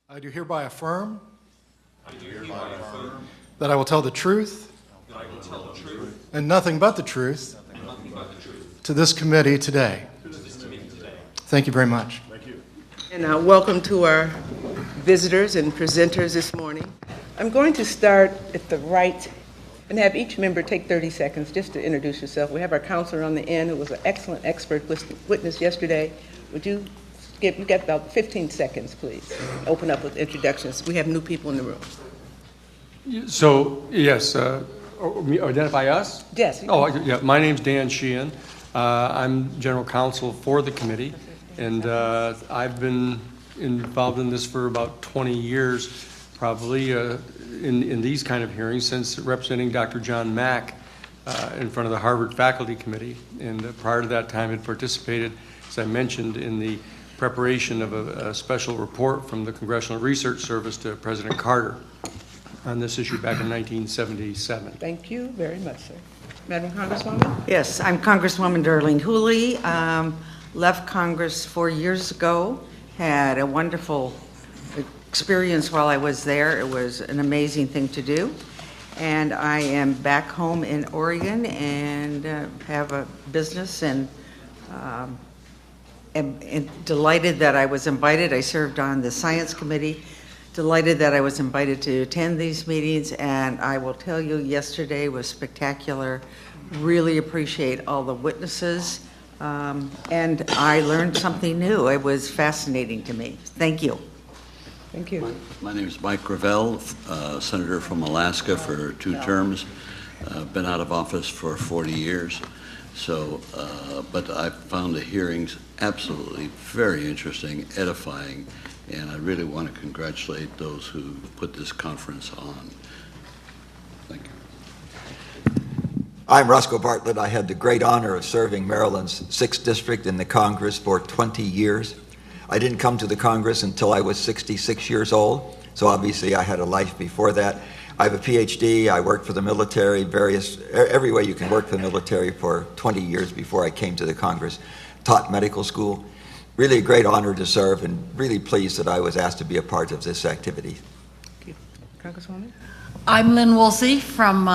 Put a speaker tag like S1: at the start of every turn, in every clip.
S1: I do hereby affirm that I will tell the truth and nothing but the truth to this committee today. Thank you very much.
S2: Thank you. And welcome to our visitors and presenters this morning. I'm going to start at the right and have each member take 30 seconds just to introduce yourself. We have our counselor on the end who was an excellent expert witness yesterday. Would you got about 15 seconds, please. Open up with introductions. We have new people in the room.
S3: So, yes, identify us?
S2: Yes.
S3: Oh, yeah, my name's Dan Sheehan. I'm general counsel for the committee, and I've been involved in this for about 20 years, probably, in these kind of hearings, since representing Dr. John Mack in front of the Harvard Faculty Committee. And prior to that time, had participated, as I mentioned, in the preparation of a special report from the Congressional Research Service to President Carter on this issue back in 1977.
S2: Thank you very much, sir. Madam Congresswoman?
S4: Yes, I'm Congresswoman Darlene Hooley. Left Congress 4 years ago. Had a wonderful experience while I was there. It was an amazing thing to do. And I am back home in Oregon and have a business and am delighted that I was invited. I served on the Science Committee. Delighted that I was invited to attend these meetings, and I will tell you, yesterday was spectacular. Really appreciate all the witnesses, and I learned something new. It was fascinating to me. Thank you.
S2: Thank you.
S5: My name is Mike Gravel, Senator from Alaska for 2 terms. Been out of office for 40 years. So, but I found the hearings absolutely very interesting, edifying, and I really want to congratulate those who put this conference on. Thank you.
S6: I'm Roscoe Bartlett. I had the great honor of serving Maryland's 6th District in the Congress for 20 years. I didn't come to the Congress until I was 66 years old, so obviously I had a life before that. I have a PhD. I worked for the military, every way you can work for the military for 20 years before I came to the Congress. Taught medical school. Really a great honor to serve, and really pleased that I was asked to be a part of this activity.
S2: Thank you. Congresswoman?
S7: I'm Lynn Woolsey from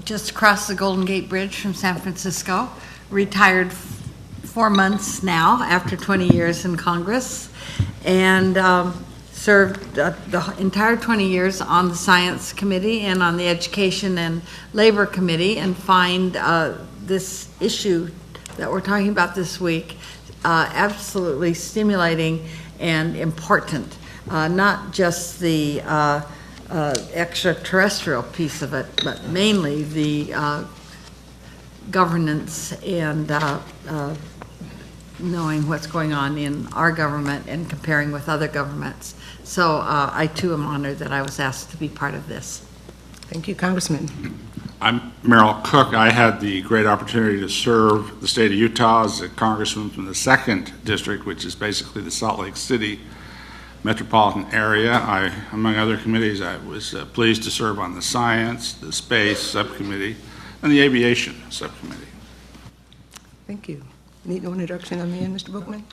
S7: just across the Golden Gate Bridge from San Francisco. Retired 4 months now after 20 years in Congress, and served the entire 20 years on the Science Committee and on the Education and Labor Committee, and find this issue that we're talking about this week absolutely stimulating and important. Not just the extraterrestrial piece of it, but mainly the governance and knowing what's going on in our government and comparing with other governments. So I too am honored that I was asked to be part of this.
S2: Thank you, Congressman.
S8: I'm Merrill Cook. I had the great opportunity to serve the state of Utah as a congressman from the 2nd District, which is basically the Salt Lake City metropolitan area. Among other committees, I was pleased to serve on the Science, the Space Subcommittee, and the Aviation Subcommittee.
S2: Thank you. Need no introduction on the end, Mr. Bookman?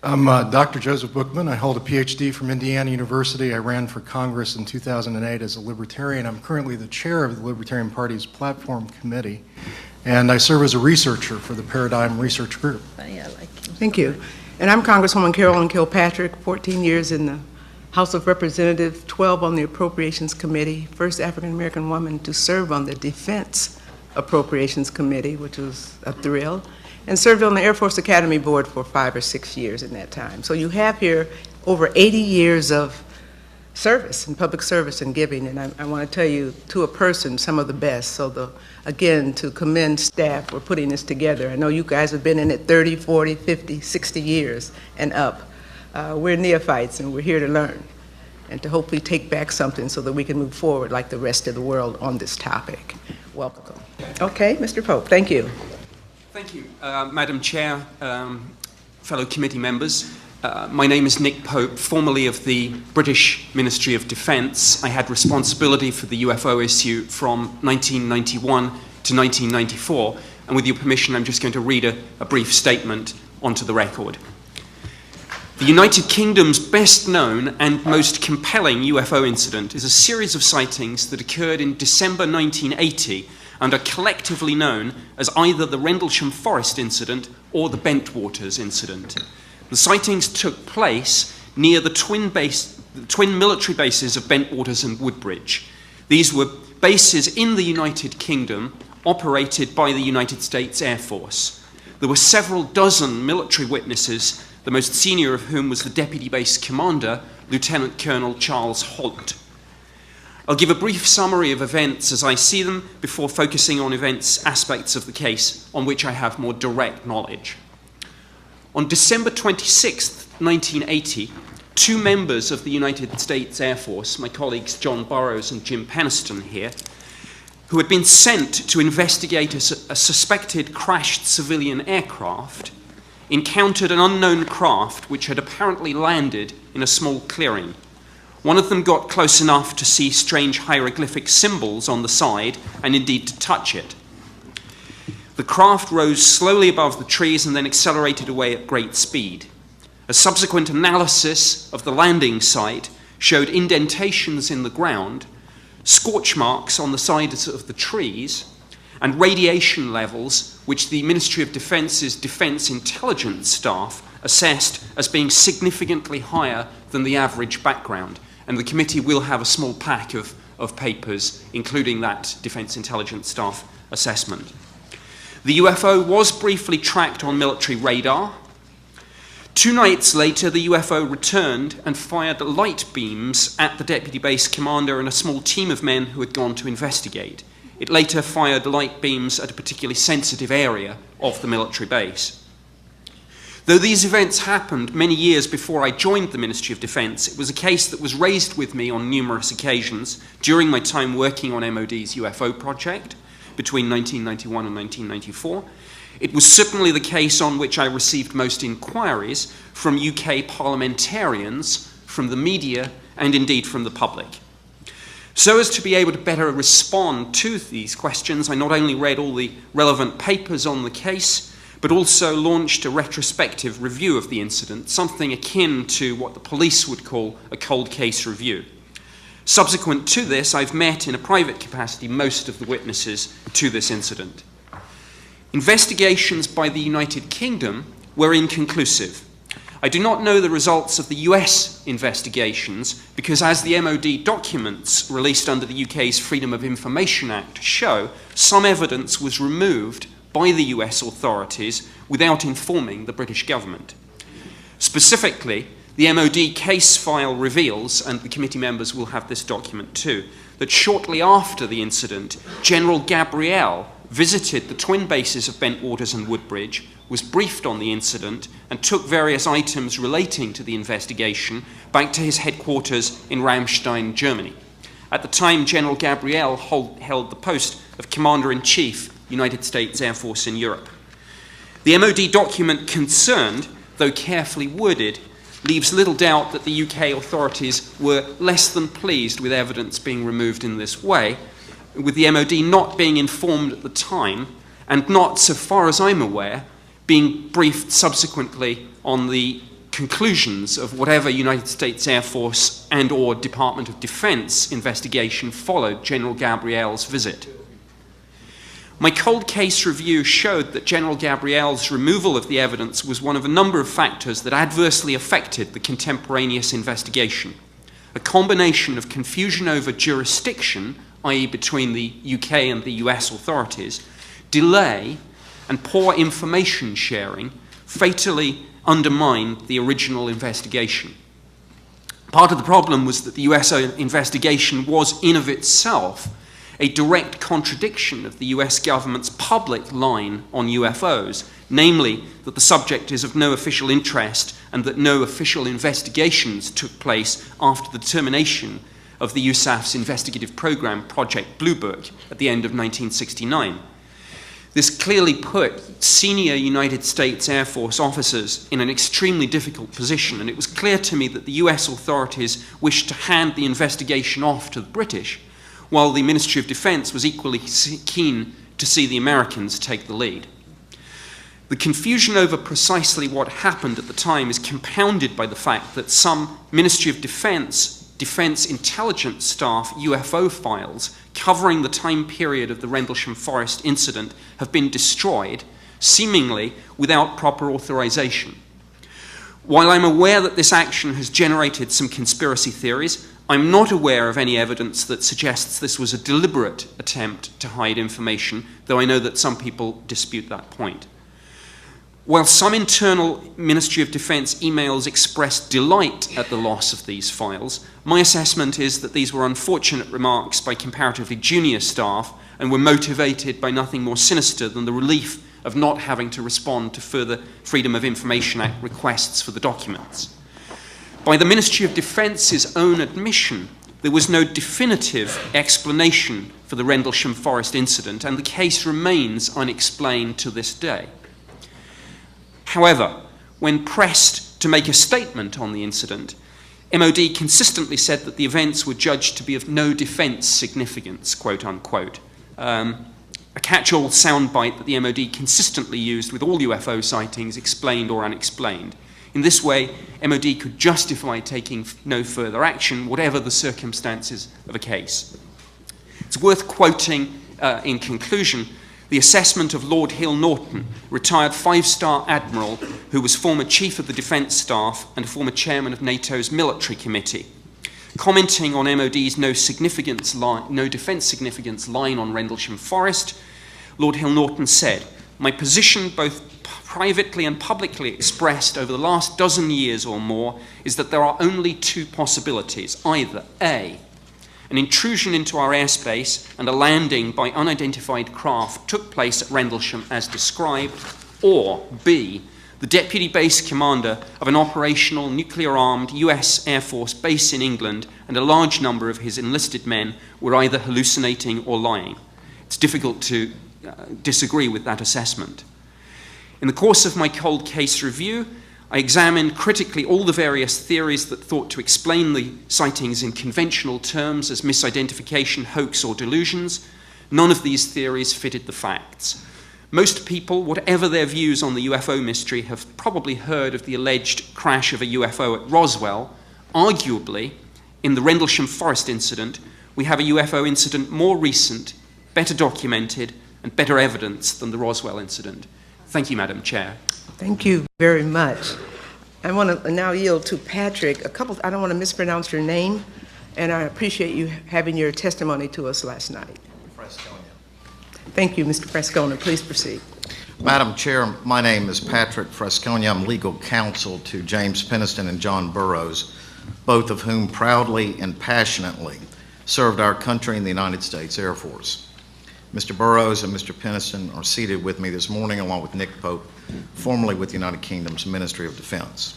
S1: I'm Dr. Joseph Bookman. I hold a PhD from Indiana University. I ran for Congress in 2008 as a Libertarian. I'm currently the chair of the Libertarian Party's Platform Committee, and I serve as a researcher for the Paradigm Research Group.
S2: Thank you. And I'm Congresswoman Carolyn Kilpatrick, 14 years in the House of Representatives, 12 on the Appropriations Committee, first African-American woman to serve on the Defense Appropriations Committee, which was a thrill, and served on the Air Force Academy Board for 5 or 6 years in that time. So you have here over 80 years of service and public service and giving, and I want to tell you, to a person, some of the best. So again, to commend staff for putting this together. I know you guys have been in it 30, 40, 50, 60 years and up. We're neophytes, and we're here to learn and to hopefully take back something so that we can move forward like the rest of the world on this topic. Welcome. Okay, Mr. Pope, thank you.
S9: Thank you, Madam Chair, fellow committee members. My name is Nick Pope, formerly of the British Ministry of Defence. I had responsibility for the UFO issue from 1991 to 1994, and with your permission, I'm just going to read a brief statement onto the record. The United Kingdom's best known and most compelling UFO incident is a series of sightings that occurred in December 1980 and are collectively known as either the Rendlesham Forest incident or the Bentwaters incident. The sightings took place near the twin military bases of Bentwaters and Woodbridge. These were bases in the United Kingdom operated by the United States Air Force. There were several dozen military witnesses, the most senior of whom was the Deputy Base Commander, Lieutenant Colonel Charles Holt. I'll give a brief summary of events as I see them before focusing on aspects of the case on which I have more direct knowledge. On December 26, 1980, two members of the United States Air Force, my colleagues John Burroughs and Jim Peniston here, who had been sent to investigate a suspected crashed civilian aircraft, encountered an unknown craft which had apparently landed in a small clearing. One of them got close enough to see strange hieroglyphic symbols on the side and indeed to touch it. The craft rose slowly above the trees and then accelerated away at great speed. A subsequent analysis of the landing site showed indentations in the ground, scorch marks on the sides of the trees, and radiation levels which the Ministry of Defence's Defence Intelligence staff assessed as being significantly higher than the average background. And the committee will have a small pack of papers, including that Defence Intelligence staff assessment. The UFO was briefly tracked on military radar. 2 nights later, the UFO returned and fired light beams at the Deputy Base Commander and a small team of men who had gone to investigate. It later fired light beams at a particularly sensitive area of the military base. Though these events happened many years before I joined the Ministry of Defence, it was a case that was raised with me on numerous occasions during my time working on MOD's UFO project between 1991 and 1994. It was certainly the case on which I received most inquiries from UK parliamentarians, from the media, and indeed from the public. So as to be able to better respond to these questions, I not only read all the relevant papers on the case, but also launched a retrospective review of the incident, something akin to what the police would call a cold case review. Subsequent to this, I've met in a private capacity most of the witnesses to this incident. Investigations by the United Kingdom were inconclusive. I do not know the results of the US investigations because, as the MOD documents released under the UK's Freedom of Information Act show, some evidence was removed by the US authorities without informing the British government. Specifically, the MOD case file reveals, and the committee members will have this document too, that shortly after the incident, General Gabriel visited the twin bases of Bentwaters and Woodbridge, was briefed on the incident, and took various items relating to the investigation back to his headquarters in Ramstein, Germany. At the time, General Gabriel held the post of Commander-in-Chief, United States Air Force in Europe. The MOD document concerned, though carefully worded, leaves little doubt that the UK authorities were less than pleased with evidence being removed in this way, with the MOD not being informed at the time, and not, so far as I'm aware, being briefed subsequently on the conclusions of whatever United States Air Force and or Department of Defense investigation followed General Gabriel's visit. My cold case review showed that General Gabriel's removal of the evidence was one of a number of factors that adversely affected the contemporaneous investigation. A combination of confusion over jurisdiction, i.e. between the UK and the US authorities, delay, and poor information sharing fatally undermined the original investigation. Part of the problem was that the US investigation was in of itself a direct contradiction of the US government's public line on UFOs, namely that the subject is of no official interest and that no official investigations took place after the termination of the USAF's investigative program, Project Bluebook, at the end of 1969. This clearly put senior United States Air Force officers in an extremely difficult position, and it was clear to me that the US authorities wished to hand the investigation off to the British, while the Ministry of Defense was equally keen to see the Americans take the lead. The confusion over precisely what happened at the time is compounded by the fact that some Ministry of Defense intelligence staff UFO files covering the time period of the Rendlesham Forest incident have been destroyed, seemingly without proper authorization. While I'm aware that this action has generated some conspiracy theories, I'm not aware of any evidence that suggests this was a deliberate attempt to hide information, though I know that some people dispute that point. While some internal Ministry of Defense emails expressed delight at the loss of these files, my assessment is that these were unfortunate remarks by comparatively junior staff and were motivated by nothing more sinister than the relief of not having to respond to further Freedom of Information Act requests for the documents. By the Ministry of Defence's own admission, there was no definitive explanation for the Rendlesham Forest incident, and the case remains unexplained to this day. However, when pressed to make a statement on the incident, MOD consistently said that the events were judged to be of no defence significance, quote unquote. A catch-all soundbite that the MOD consistently used with all UFO sightings, explained or unexplained. In this way, MOD could justify taking no further action, whatever the circumstances of a case. It's worth quoting, in conclusion, the assessment of Lord Hill Norton, retired five-star admiral who was former chief of the defence staff and former chairman of NATO's military committee. Commenting on MOD's no defence significance line on Rendlesham Forest, Lord Hill Norton said, "My position, both privately and publicly expressed over the last dozen years or more, is that there are only two possibilities. Either A, an intrusion into our airspace and a landing by unidentified craft took place at Rendlesham as described, or B, the deputy base commander of an operational nuclear-armed US Air Force base in England and a large number of his enlisted men were either hallucinating or lying." It's difficult to disagree with that assessment. In the course of my cold case review, I examined critically all the various theories that thought to explain the sightings in conventional terms as misidentification, hoax, or delusions. None of these theories fitted the facts. Most people, whatever their views on the UFO mystery, have probably heard of the alleged crash of a UFO at Roswell. Arguably, in the Rendlesham Forest incident, we have a UFO incident more recent, better documented, and better evidence than the Roswell incident. Thank you, Madam Chair.
S2: Thank you very much. I want to now yield to Patrick. I don't want to mispronounce your name, and I appreciate you having your testimony to us last night. Thank you, Mr. Frascogna. Please proceed.
S10: Madam Chair, my name is Patrick Frascogna. I'm legal counsel to James Penniston and John Burroughs, both of whom proudly and passionately served our country in the United States Air Force. Mr. Burroughs and Mr. Penniston are seated with me this morning, along with Nick Pope, formerly with the United Kingdom's Ministry of Defense.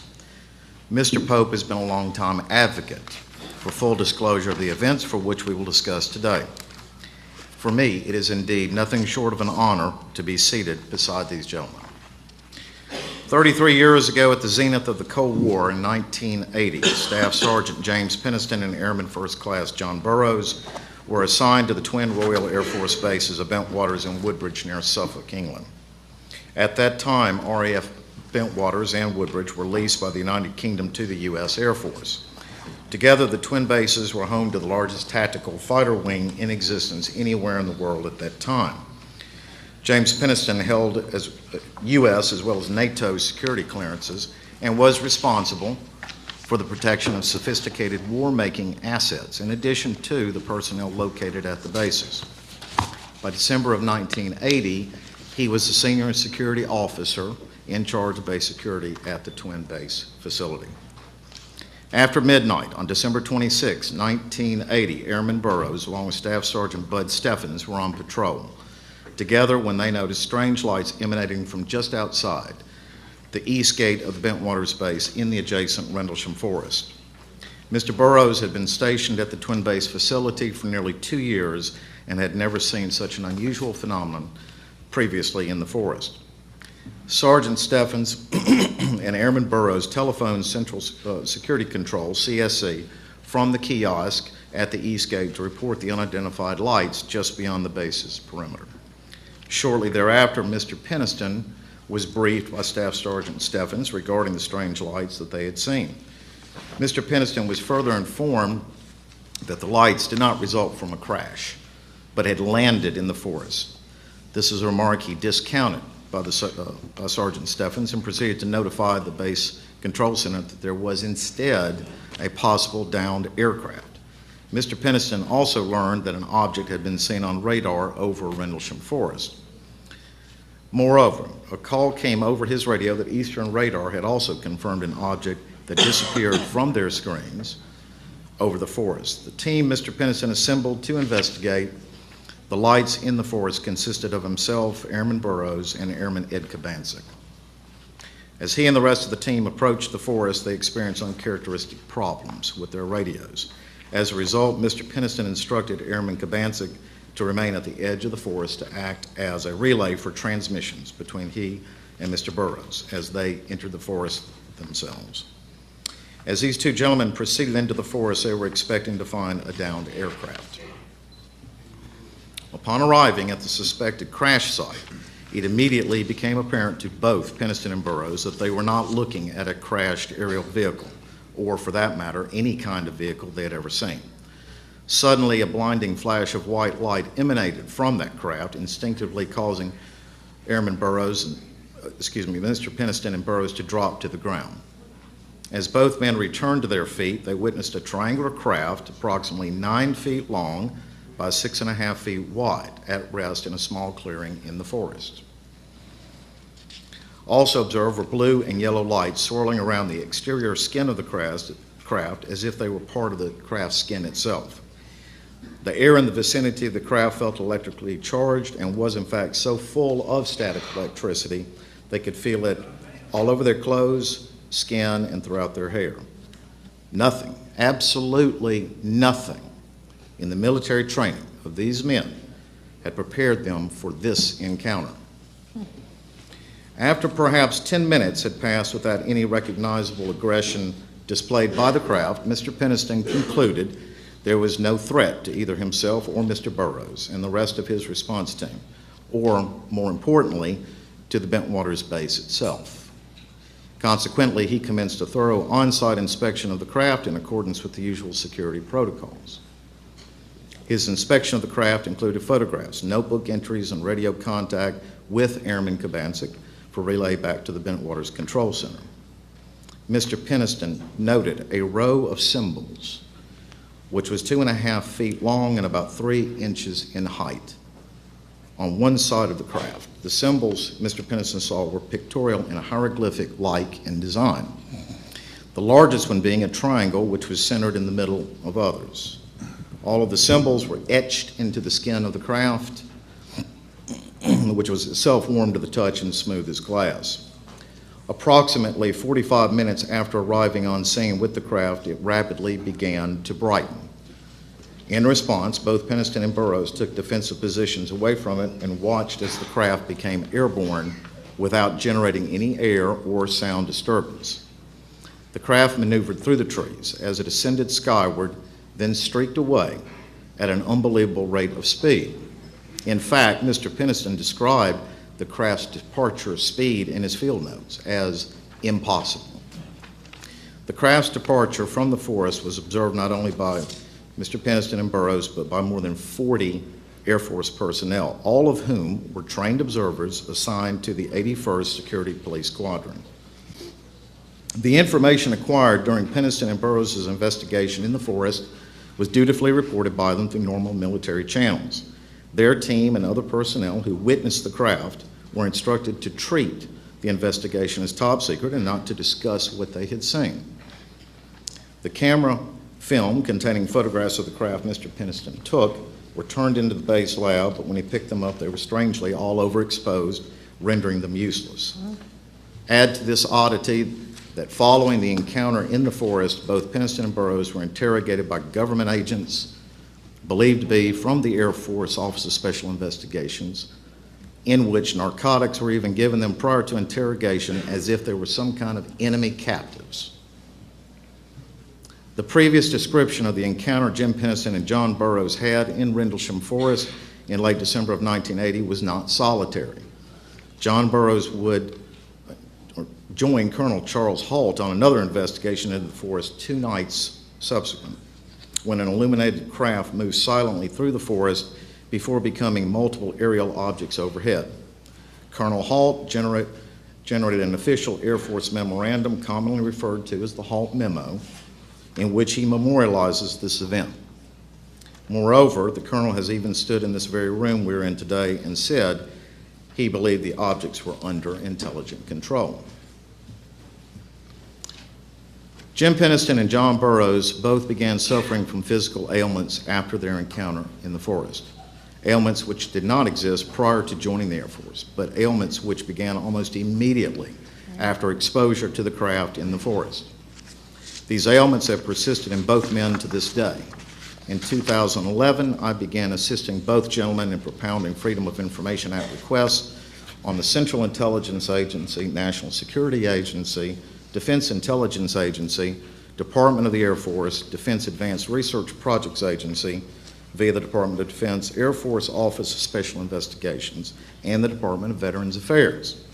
S10: Mr. Pope has been a long-time advocate for full disclosure of the events for which we will discuss today. For me, it is indeed nothing short of an honor to be seated beside these gentlemen. 33 years ago, at the zenith of the Cold War in 1980, Staff Sergeant James Penniston and Airman First Class John Burroughs were assigned to the twin Royal Air Force bases of Bentwaters and Woodbridge near Suffolk, England. At that time, RAF Bentwaters and Woodbridge were leased by the United Kingdom to the U.S. Air Force. Together, the twin bases were home to the largest tactical fighter wing in existence anywhere in the world at that time. James Penniston held as U.S. as well as NATO security clearances and was responsible for the protection of sophisticated war-making assets, in addition to the personnel located at the bases. By December of 1980, he was the senior security officer in charge of base security at the twin base facility. After midnight on December 26, 1980, Airman Burroughs, along with Staff Sergeant Bud Steffens, were on patrol together when they noticed strange lights emanating from just outside the east gate of the Bentwaters base in the adjacent Rendlesham Forest. Mr. Burroughs had been stationed at the twin base facility for nearly 2 years and had never seen such an unusual phenomenon previously in the forest. Sergeant Steffens and Airman Burroughs telephoned Central Security Control, CSC, from the kiosk at the east gate to report the unidentified lights just beyond the base's perimeter. Shortly thereafter, Mr. Penniston was briefed by Staff Sergeant Steffens regarding the strange lights that they had seen. Mr. Peniston was further informed that the lights did not result from a crash, but had landed in the forest. This is a remark he discounted by Sergeant Steffens and proceeded to notify the base control center that there was instead a possible downed aircraft. Mr. Peniston also learned that an object had been seen on radar over Rendlesham Forest. Moreover, a call came over his radio that Eastern Radar had also confirmed an object that disappeared from their screens over the forest. The team Mr. Peniston assembled to investigate the lights in the forest consisted of himself, Airman Burrows, and Airman Ed Kabancic. As he and the rest of the team approached the forest, they experienced uncharacteristic problems with their radios. As a result, Mr. Peniston instructed Airman Kabancic to remain at the edge of the forest to act as a relay for transmissions between he and Mr. Burrows as they entered the forest themselves. As these two gentlemen proceeded into the forest, they were expecting to find a downed aircraft. Upon arriving at the suspected crash site, it immediately became apparent to both Peniston and Burrows that they were not looking at a crashed aerial vehicle, or for that matter, any kind of vehicle they had ever seen. Suddenly, a blinding flash of white light emanated from that craft, instinctively causing Mr. Peniston and Burrows to drop to the ground. As both men returned to their feet, they witnessed a triangular craft approximately 9 feet long by 6.5 feet wide at rest in a small clearing in the forest. Also observed were blue and yellow lights swirling around the exterior skin of the craft as if they were part of the craft's skin itself. The air in the vicinity of the craft felt electrically charged and was in fact so full of static electricity they could feel it all over their clothes, skin, and throughout their hair. Nothing, absolutely nothing in the military training of these men had prepared them for this encounter. After perhaps 10 minutes had passed without any recognizable aggression displayed by the craft, Mr. Peniston concluded there was no threat to either himself or Mr. Burrows and the rest of his response team, or more importantly, to the Bentwaters base itself. Consequently, he commenced a thorough on-site inspection of the craft in accordance with the usual security protocols. His inspection of the craft included photographs, notebook entries, and radio contact with Airman Kabancic for relay back to the Bentwaters Control Center. Mr. Peniston noted a row of symbols, which was 2.5 feet long and about 3 inches in height, on one side of the craft. The symbols Mr. Peniston saw were pictorial and hieroglyphic-like in design, the largest one being a triangle which was centered in the middle of others. All of the symbols were etched into the skin of the craft, which was itself warm to the touch and smooth as glass. Approximately 45 minutes after arriving on scene with the craft, it rapidly began to brighten. In response, both Peniston and Burrows took defensive positions away from it and watched as the craft became airborne without generating any air or sound disturbance. The craft maneuvered through the trees as it ascended skyward, then streaked away at an unbelievable rate of speed. In fact, Mr. Peniston described the craft's departure speed in his field notes as impossible. The craft's departure from the forest was observed not only by Mr. Peniston and Burrows, but by more than 40 Air Force personnel, all of whom were trained observers assigned to the 81st Security Police Squadron. The information acquired during Peniston and Burrows' investigation in the forest was dutifully reported by them through normal military channels. Their team and other personnel who witnessed the craft were instructed to treat the investigation as top secret and not to discuss what they had seen. The camera film containing photographs of the craft Mr. Peniston took were turned into the base lab, but when he picked them up, they were strangely all overexposed, rendering them useless. Add to this oddity that following the encounter in the forest, both Peniston and Burrows were interrogated by government agents believed to be from the Air Force Office of Special Investigations, in which narcotics were even given them prior to interrogation as if they were some kind of enemy captives. The previous description of the encounter Jim Peniston and John Burrows had in Rendlesham Forest in late December of 1980 was not solitary. John Burrows would joined Colonel Charles Halt on another investigation into the forest 2 nights subsequent, when an illuminated craft moved silently through the forest before becoming multiple aerial objects overhead. Colonel Halt generated an official Air Force memorandum commonly referred to as the Halt Memo, in which he memorializes this event. Moreover, the colonel has even stood in this very room we're in today and said he believed the objects were under intelligent control. Jim Peniston and John Burroughs both began suffering from physical ailments after their encounter in the forest. Ailments which did not exist prior to joining the Air Force, but ailments which began almost immediately after exposure to the craft in the forest. These ailments have persisted in both men to this day. In 2011, I began assisting both gentlemen in propounding Freedom of Information Act requests on the Central Intelligence Agency, National Security Agency, Defense Intelligence Agency, Department of the Air Force, Defense Advanced Research Projects Agency, via the Department of Defense, Air Force Office of Special Investigations, and the Department of Veterans Affairs.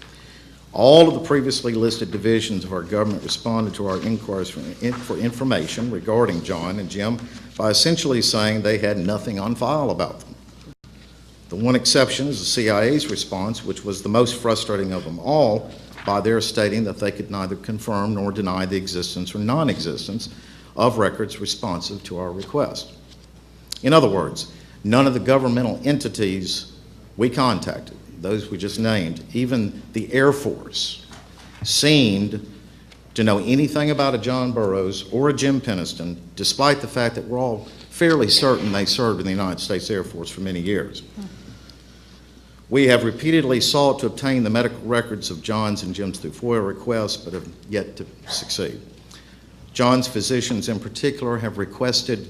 S10: All of the previously listed divisions of our government responded to our inquiries for information regarding John and Jim by essentially saying they had nothing on file about them. The one exception is the CIA's response, which was the most frustrating of them all, by their stating that they could neither confirm nor deny the existence or non-existence of records responsive to our request. In other words, none of the governmental entities we contacted, those we just named, even the Air Force, seemed to know anything about a John Burroughs or a Jim Peniston, despite the fact that we're all fairly certain they served in the United States Air Force for many years. We have repeatedly sought to obtain the medical records of John's and Jim's through FOIA requests, but have yet to succeed. John's physicians in particular have requested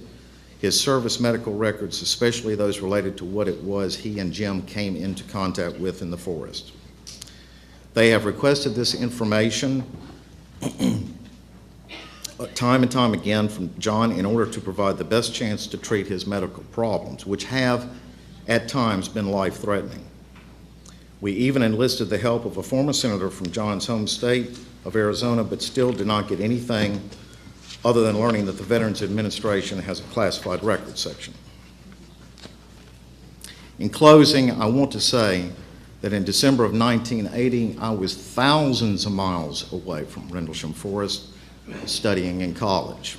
S10: his service medical records, especially those related to what it was he and Jim came into contact with in the forest. They have requested this information time and time again from John in order to provide the best chance to treat his medical problems, which have at times been life-threatening. We even enlisted the help of a former senator from John's home state of Arizona, but still did not get anything other than learning that the Veterans Administration has a classified records section. In closing, I want to say that in December of 1980, I was thousands of miles away from Rendlesham Forest studying in college.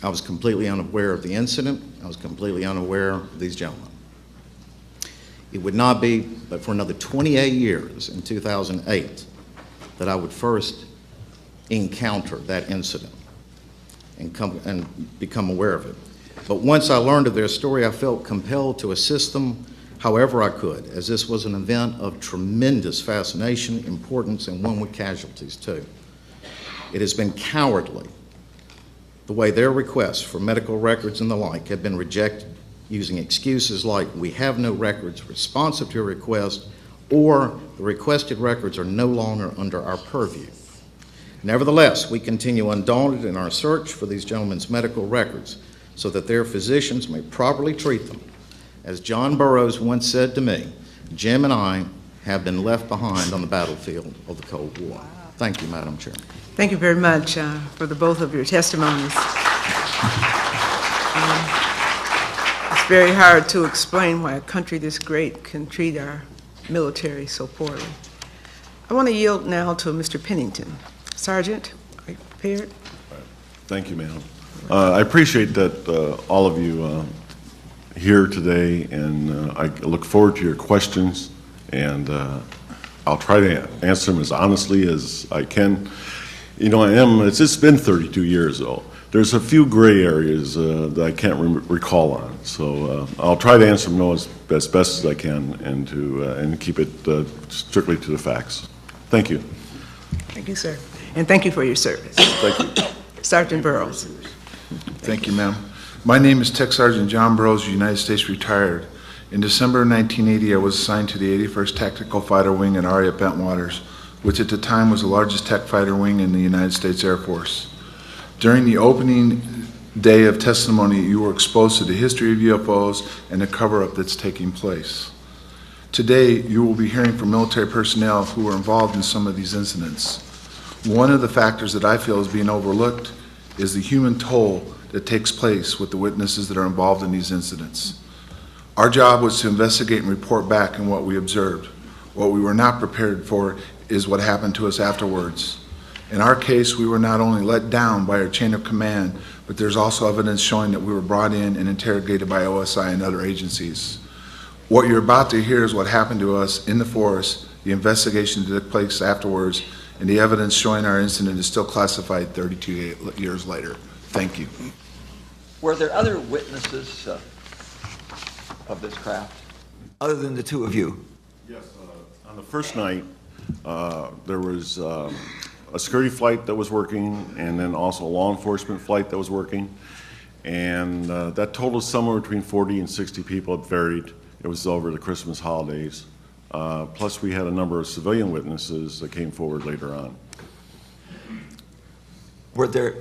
S10: I was completely unaware of the incident. I was completely unaware of these gentlemen. It would not be but for another 28 years in 2008 that I would first encounter that incident and become aware of it. But once I learned of their story, I felt compelled to assist them however I could, as this was an event of tremendous fascination, importance, and one with casualties too. It has been cowardly the way their requests for medical records and the like have been rejected using excuses like we have no records responsive to your request or the requested records are no longer under our purview. Nevertheless, we continue undaunted in our search for these gentlemen's medical records so that their physicians may properly treat them. As John Burroughs once said to me, Jim and I have been left behind on the battlefield of the Cold War. Wow. Thank you, Madam Chair.
S2: Thank you very much for the both of your testimonies. It's very hard to explain why a country this great can treat our military so poorly. I want to yield now to Mr. Pennington. Sergeant, are you prepared?
S11: Thank you, ma'am. I appreciate that all of you here today, and I look forward to your questions, and I'll try to answer them as honestly as I can. You know, it's been 32 years, though. There's a few gray areas that I can't recall on, so I'll try to answer them as best as I can and keep it strictly to the facts. Thank you.
S2: Thank you, sir. And thank you for your service.
S11: Thank you.
S2: Sergeant Burroughs.
S12: Thank you, ma'am. My name is Tech Sergeant John Burroughs, United States retired. In December of 1980, I was assigned to the 81st Tactical Fighter Wing at RAF Bentwaters, which at the time was the largest tech fighter wing in the United States Air Force. During the opening day of testimony, you were exposed to the history of UFOs and the cover-up that's taking place. Today, you will be hearing from military personnel who were involved in some of these incidents. One of the factors that I feel is being overlooked is the human toll that takes place with the witnesses that are involved in these incidents. Our job was to investigate and report back on what we observed. What we were not prepared for is what happened to us afterwards. In our case, we were not only let down by our chain of command, but there's also evidence showing that we were brought in and interrogated by OSI and other agencies. What you're about to hear is what happened to us in the forest, the investigation that took place afterwards, and the evidence showing our incident is still classified 32 years later. Thank you.
S6: Were there other witnesses of this craft, other than the two of you?
S11: Yes, on the first night, there was a security flight that was working, and then also a law enforcement flight that was working, and that totaled somewhere between 40 and 60 people. It varied. It was over the Christmas holidays. Plus, we had a number of civilian witnesses that came forward later on.
S6: Were there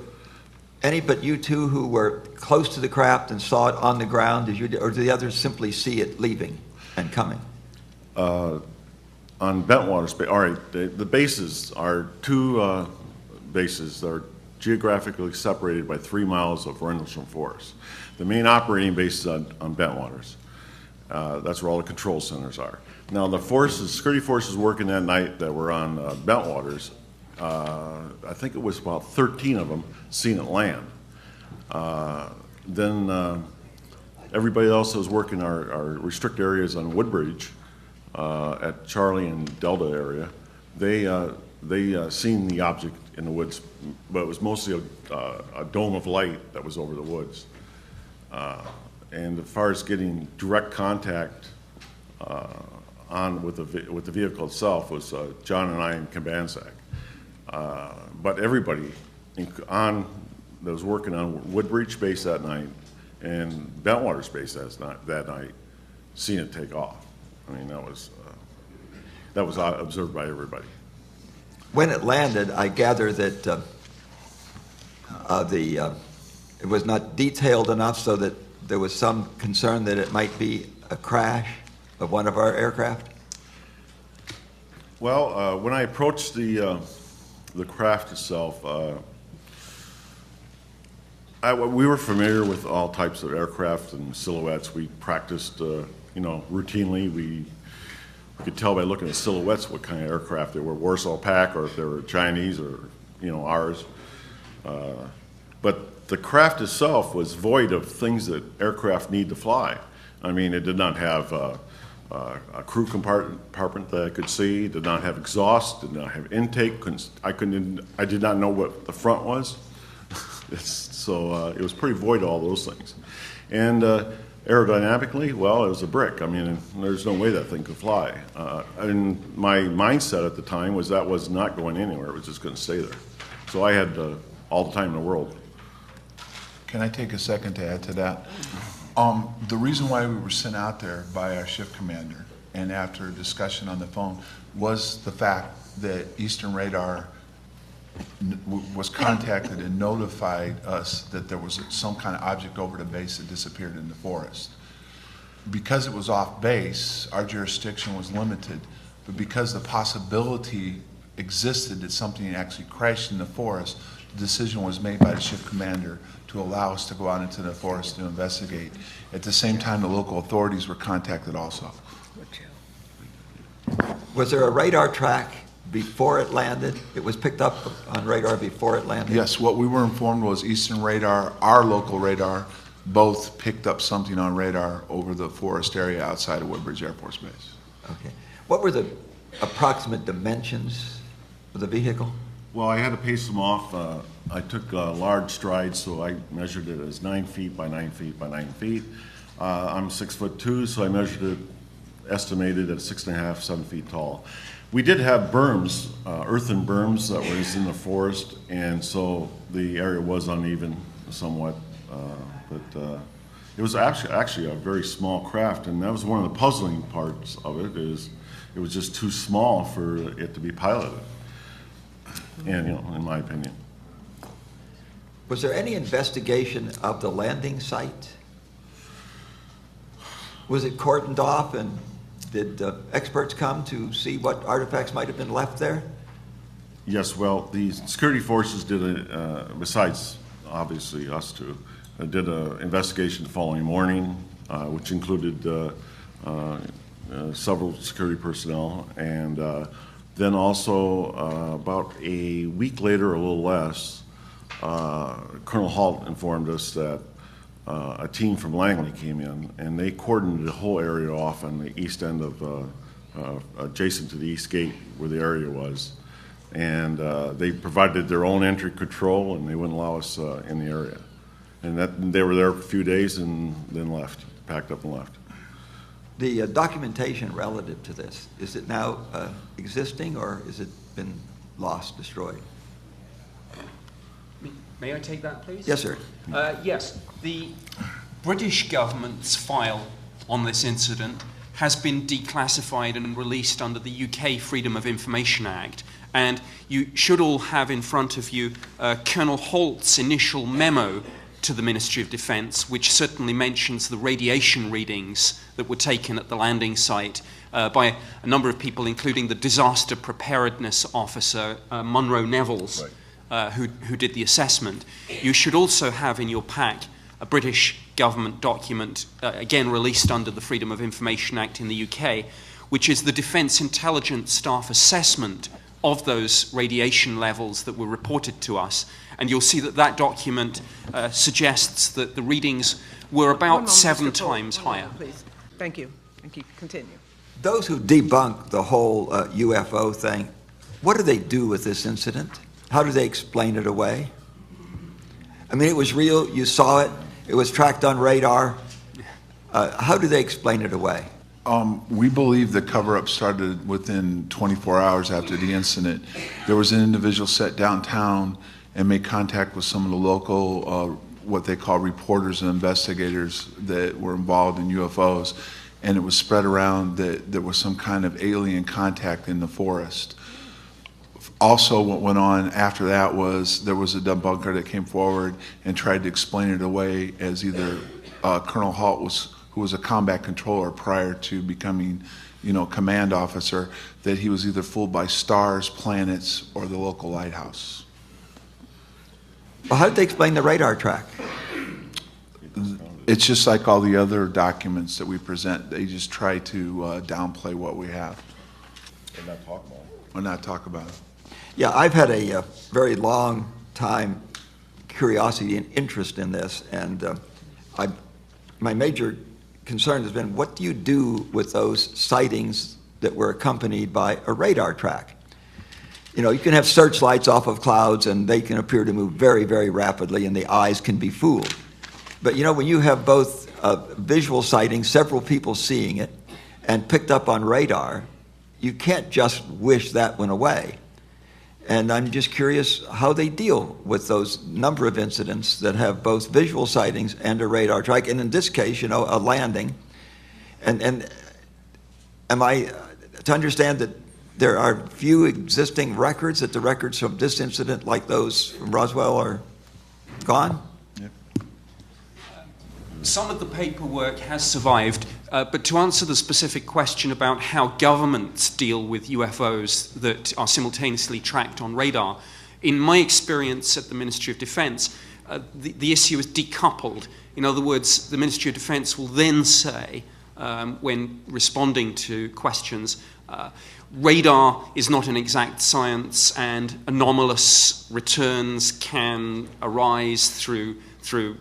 S6: any but you two who were close to the craft and saw it on the ground, or did the others simply see it leaving and coming?
S11: On Bentwater's base, all right, the bases are two bases that are geographically separated by 3 miles of Rendlesham Forest. The main operating base is on Bentwater's. That's where all the control centers are. Now, the forces, security forces working that night that were on Bentwater's, I think it was about 13 of them seen it land. Then everybody else that was working our restrict areas on Woodbridge at Charlie and Delta area, they seen the object in the woods, but it was mostly a dome of light that was over the woods. And as far as getting direct contact with the vehicle itself was John and I in Cabansack. But everybody that was working on Woodbridge base that night and Bentwater's base that night seen it take off. I mean, that was observed by everybody.
S6: When it landed, I gather that it was not detailed enough so that there was some concern that it might be a crash of one of our aircraft?
S11: Well, when I approached the craft itself, we were familiar with all types of aircraft and silhouettes. We practiced, routinely. We could tell by looking at silhouettes what kind of aircraft they were, Warsaw Pack, or if they were Chinese or, ours. But the craft itself was void of things that aircraft need to fly. I mean, it did not have a crew compartment that I could see, did not have exhaust, did not have intake. I did not know what the front was. So it was pretty void of all those things. And aerodynamically, well, it was a brick. I mean, there's no way that thing could fly. And my mindset at the time was that was not going anywhere. It was just going to stay there. So I had all the time in the world.
S12: Can I take a second to add to that? The reason why we were sent out there by our shift commander and after a discussion on the phone was the fact that Eastern Radar was contacted and notified us that there was some kind of object over the base that disappeared in the forest. Because it was off base, our jurisdiction was limited, but because the possibility existed that something actually crashed in the forest, the decision was made by the shift commander to allow us to go out into the forest to investigate. At the same time, the local authorities were contacted also.
S6: Was there a radar track before it landed? It was picked up on radar before it landed?
S12: Yes, what we were informed was Eastern Radar, our local radar, both picked up something on radar over the forest area outside of Woodbridge Air Force Base.
S6: Okay. What were the approximate dimensions of the vehicle?
S11: Well, I had to pace them off. I took large strides, so I measured it as 9 feet by 9 feet by 9 feet. I'm 6'2", so I measured it, estimated at 6.5, 7 feet tall. We did have berms, earthen berms that was in the forest, and so the area was uneven somewhat. But it was actually a very small craft, and that was one of the puzzling parts of it, is it was just too small for it to be piloted. And, in my opinion.
S6: Was there any investigation of the landing site? Was it cordoned off and Did experts come to see what artifacts might have been left there?
S11: Yes, well, the security forces did, besides obviously us two, did an investigation the following morning, which included several security personnel, and then also about a week later, a little less, Colonel Halt informed us that a team from Langley came in, and they cordoned the whole area off on the east end of, adjacent to the east gate where the area was. And they provided their own entry control, and they wouldn't allow us in the area. And they were there for a few days and then left, packed up and left.
S6: The documentation relative to this, is it now existing, or has it been lost, destroyed?
S9: May I take that, please?
S6: Yes, sir.
S9: Yes. The British government's file on this incident has been declassified and released under the UK Freedom of Information Act. And you should all have in front of you Colonel Halt's initial memo to the Ministry of Defence, which certainly mentions the radiation readings that were taken at the landing site by a number of people, including the disaster preparedness officer, Munro Nevils, who did the assessment. You should also have in your pack a British government document, again released under the Freedom of Information Act in the UK, which is the Defence Intelligence Staff assessment of those radiation levels that were reported to us. And you'll see that that document suggests that the readings were about 7 times higher.
S2: Please. Thank you. Thank you. Continue.
S6: Those who debunk the whole UFO thing, what do they do with this incident? How do they explain it away? I mean, it was real, you saw it, it was tracked on radar. How do they explain it away?
S12: We believe the cover-up started within 24 hours after the incident. There was an individual set downtown and made contact with some of the local, what they call reporters and investigators that were involved in UFOs, and it was spread around that there was some kind of alien contact in the forest. Also, what went on after that was there was a debunker that came forward and tried to explain it away as either Colonel Halt who was a combat controller prior to becoming, command officer, that he was either fooled by stars, planets, or the local lighthouse.
S6: Well, how did they explain the radar track?
S12: It's just like all the other documents that we present. They just try to downplay what we have.
S11: Or not talk about it.
S12: Or not talk about it.
S6: Yeah, I've had a very long time curiosity and interest in this, and my major concern has been, what do you do with those sightings that were accompanied by a radar track? You can have searchlights off of clouds, and they can appear to move very, very rapidly, and the eyes can be fooled. But when you have both visual sightings, several people seeing it, and picked up on radar, you can't just wish that went away. And I'm just curious how they deal with those number of incidents that have both visual sightings and a radar track, and in this case, a landing. And am I to understand that there are few existing records, that the records from this incident, like those from Roswell, are gone?
S9: Some of the paperwork has survived, but to answer the specific question about how governments deal with UFOs that are simultaneously tracked on radar, in my experience at the Ministry of Defence, the issue is decoupled. In other words, the Ministry of Defence will then say, when responding to questions, radar is not an exact science, and anomalous returns can arise through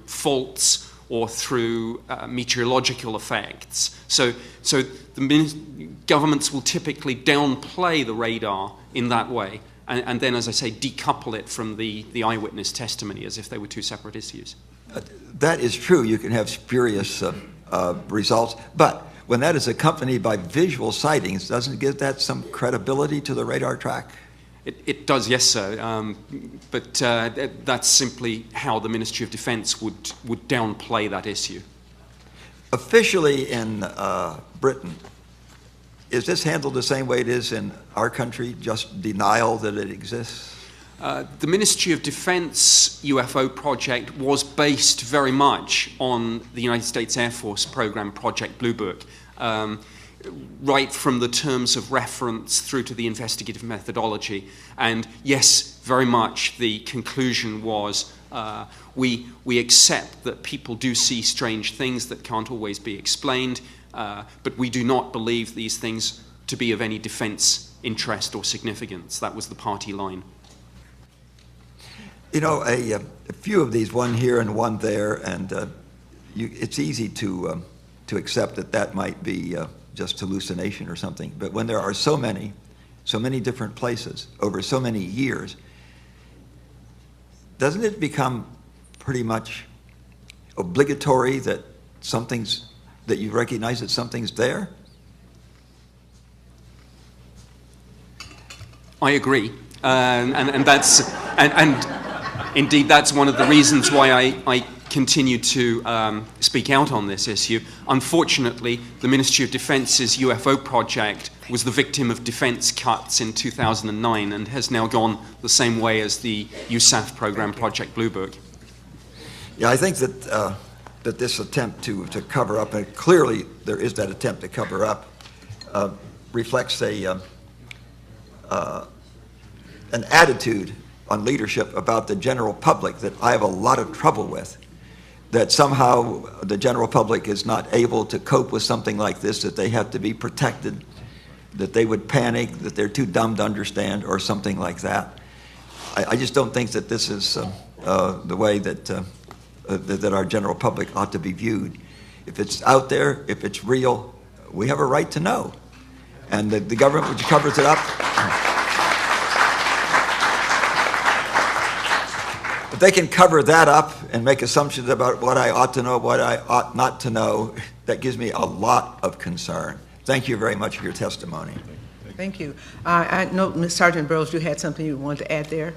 S9: faults or through meteorological effects. So the governments will typically downplay the radar in that way, and then, as I say, decouple it from the eyewitness testimony as if they were two separate issues.
S6: That is true. You can have spurious results, but when that is accompanied by visual sightings, doesn't it give that some credibility to the radar track?
S9: It does, yes, sir. But that's simply how the Ministry of Defence would downplay that issue. Officially
S6: in Britain, is this handled the same way it is in our country, just denial that it exists?
S9: The Ministry of Defence UFO project was based very much on the United States Air Force program, Project Blue Book. right from the terms of reference through to the investigative methodology. And yes, very much the conclusion was we accept that people do see strange things that can't always be explained, but we do not believe these things to be of any defense interest or significance. That was the party line.
S6: You know, a few of these, one here and one there, and it's easy to accept that that might be just hallucination or something. But when there are so many different places over so many years, doesn't it become pretty much obligatory that that you recognize that something's there?
S9: I agree, and that's indeed that's one of the reasons why I continue to speak out on this issue. Unfortunately, the Ministry of Defence's UFO project was the victim of defense cuts in 2009 and has now gone the same way as the USAF program, Project Bluebook.
S6: Yeah, I think that that this attempt to cover up, and clearly there is that attempt to cover up, reflects an attitude on leadership about the general public that I have a lot of trouble with. That somehow the general public is not able to cope with something like this, that they have to be protected, that they would panic, that they're too dumb to understand, or something like that. I just don't think that this is the way that our general public ought to be viewed. If it's out there, if it's real, we have a right to know. And the government, which covers it up, if they can cover that up and make assumptions about what I ought to know, what I ought not to know, that gives me a lot of concern. Thank you very much for your testimony.
S2: Thank you. I know, Ms. Sergeant Burroughs, you had something you wanted to add there?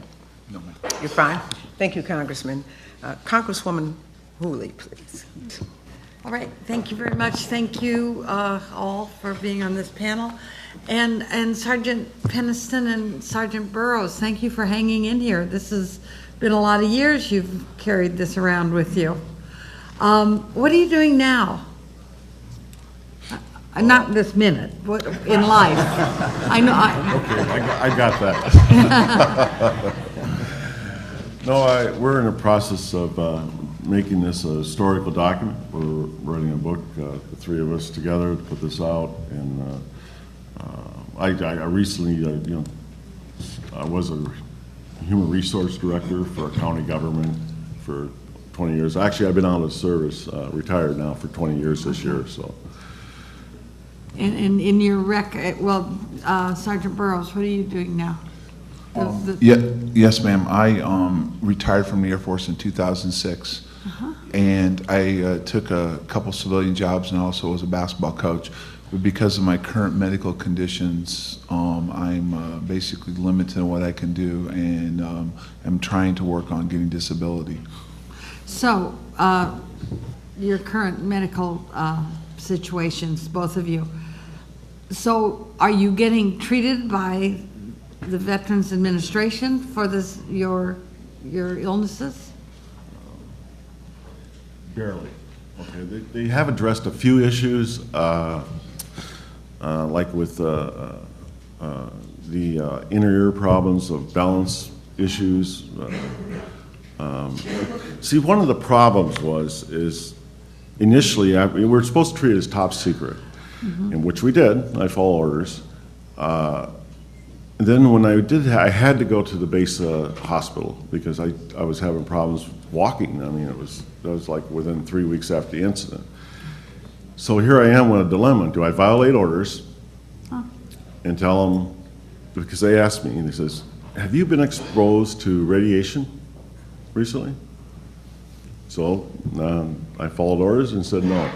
S12: No, ma'am.
S2: You're fine. Thank you, Congressman. Congresswoman Hooley, please.
S7: All right, thank you very much. Thank you all for being on this panel. And Sergeant Peniston and Sergeant Burroughs, thank you for hanging in here. This has been a lot of years you've carried this around with you. What are you doing now? Not this minute, what, in life. I know.
S11: Okay, I got that. No, we're in the process of making this a historical document. We're writing a book, the three of us together, to put this out. And I recently, I was a human resource director for a county government for 20 years. Actually, I've been out of service, retired now for 20 years this year. So.
S7: And in your Sergeant Burroughs, what are you doing now?
S12: Yes, ma'am. I retired from the Air Force in 2006, and I took a couple civilian jobs and also was a basketball coach. But because of my current medical conditions, I'm basically limited in what I can do, and I'm trying to work on getting disability.
S7: So, your current medical situations, both of you. So, are you getting treated by the Veterans Administration for this, your illnesses?
S11: Barely. Okay, they have addressed a few issues, like with the inner ear problems of balance issues. See, one of the problems is initially we were supposed to treat it as top secret, and which we did. I followed orders. And then when I had to go to the base hospital because I was having problems walking. I mean, that was like within 3 weeks after the incident. So here I am with a dilemma. Do I violate orders and tell them, because they asked me, and he says, have you been exposed to radiation recently? So I followed orders and said no.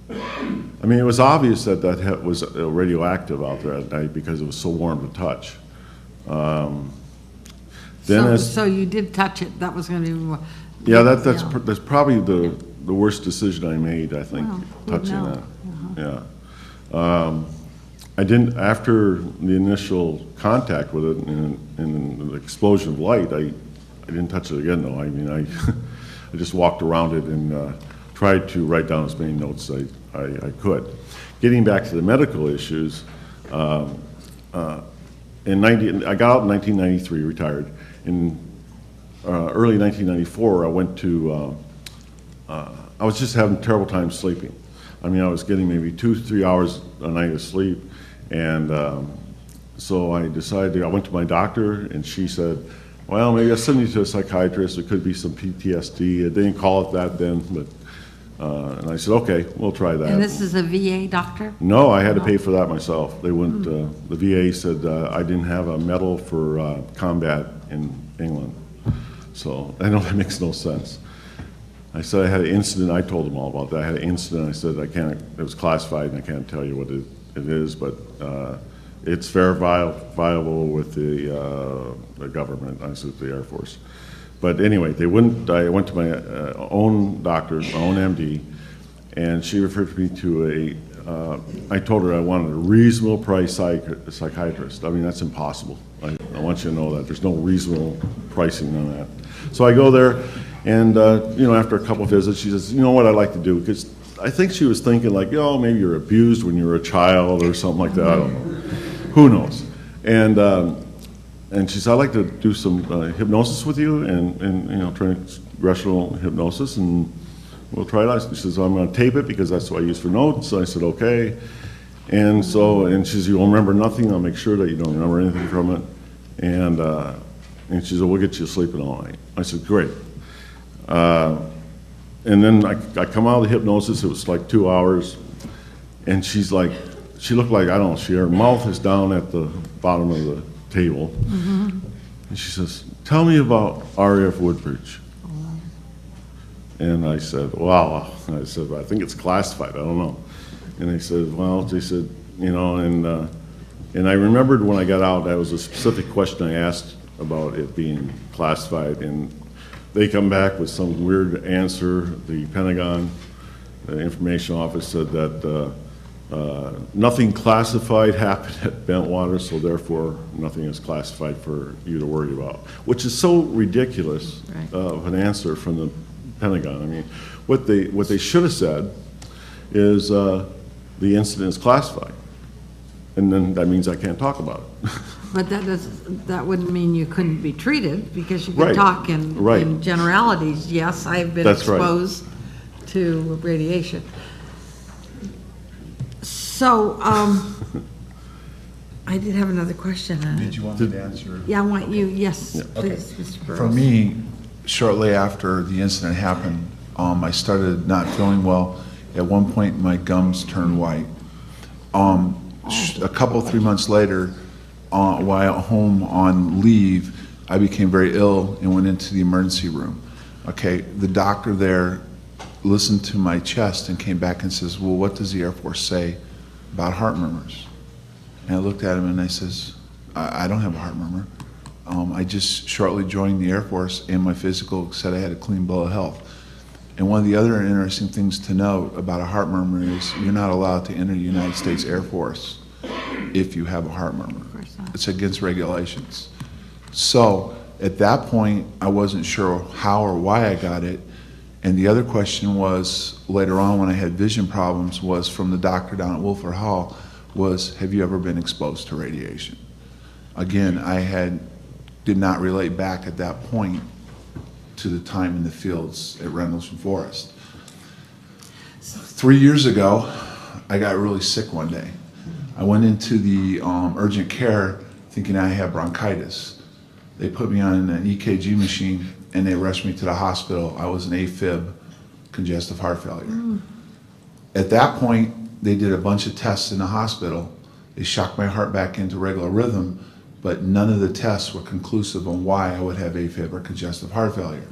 S11: I mean, it was obvious that was radioactive out there at night because it was so warm to touch.
S7: So you did touch it. That was going to be more.
S11: Yeah, that's probably the worst decision I made, I think, touching that. Yeah. I didn't, after the initial contact with it and the explosion of light, I didn't touch it again, though. I mean, I just walked around it and tried to write down as many notes as I could. Getting back to the medical issues, I got out in 1993, retired. In early 1994, I went to, I was just having a terrible time sleeping. I mean, I was getting maybe 2-3 hours a night of sleep, and so I decided, I went to my doctor, and she said, well, maybe I'll send you to a psychiatrist. It could be some PTSD. They didn't call it that then, but, and I said, okay, we'll try that.
S7: And this is a VA doctor?
S11: No, I had to pay for that myself. They wouldn't, the VA said I didn't have a medal for combat in England. So I know that makes no sense. I said I had an incident. I told them all about that. I had an incident. I said I can't, it was classified and I can't tell you what it is, but it's verifiable with the government. I said the Air Force. But anyway, they wouldn't, I went to my own doctor, my own MD, and she referred me to I told her I wanted a reasonable price psychiatrist. I mean, that's impossible. I want you to know that. There's no reasonable pricing on that. So I go there, and after a couple of visits, she says, you know what I'd like to do? Because I think she was thinking like, oh, maybe you're abused when you were a child or something like that. I don't know. Who knows? And she said, I'd like to do some hypnosis with you and congressional hypnosis, and we'll try it out. She says, I'm going to tape it because that's what I use for notes. So I said, okay. And she says, you'll remember nothing. I'll make sure that you don't remember anything from it. And she said, we'll get you sleeping all night. I said, great. And then I come out of the hypnosis. It was like 2 hours. And she's like, she looked like, I don't know, her mouth is down at the bottom of the table. Mm-hmm. And she says, tell me about RAF Woodbridge. And I said, wow. I said, I think it's classified. I don't know. And they said, and I remembered when I got out, that was a specific question I asked about it being classified. And they come back with some weird answer. The Pentagon, the Information Office said that nothing classified happened at Bentwater, so therefore nothing is classified for you to worry about, which is so ridiculous of an answer from the Pentagon. I mean, what they should have said is the incident is classified, and then that means I can't talk about it.
S7: But that wouldn't mean you couldn't be treated, because you could talk in generalities. Yes, I've been exposed to radiation. So, I did have another question.
S12: Did you want me to answer?
S7: Yeah, I want you, yes, please, Mr. Burrows.
S12: For me, shortly after the incident happened, I started not feeling well. At one point, my gums turned white. A couple, 3 months later, while home on leave, I became very ill and went into the emergency room. Okay, the doctor there listened to my chest and came back and says, well, what does the Air Force say about heart murmurs? And I looked at him and I says, I don't have a heart murmur. I just shortly joined the Air Force, and my physical said I had a clean bill of health. And one of the other interesting things to note about a heart murmur is you're not allowed to enter the United States Air Force if you have a heart murmur. It's against regulations. So at that point, I wasn't sure how or why I got it. And the other question was, later on when I had vision problems, was from the doctor down at Wilford Hall, was, have you ever been exposed to radiation? Again, I did not relate back at that point to the time in the fields at Rendlesham Forest. 3 years ago, I got really sick one day. I went into the urgent care thinking I had bronchitis. They put me on an EKG machine and they rushed me to the hospital. I was an AFib, congestive heart failure. At that point, they did a bunch of tests in the hospital. They shocked my heart back into regular rhythm, but none of the tests were conclusive on why I would have AFib or congestive heart failure.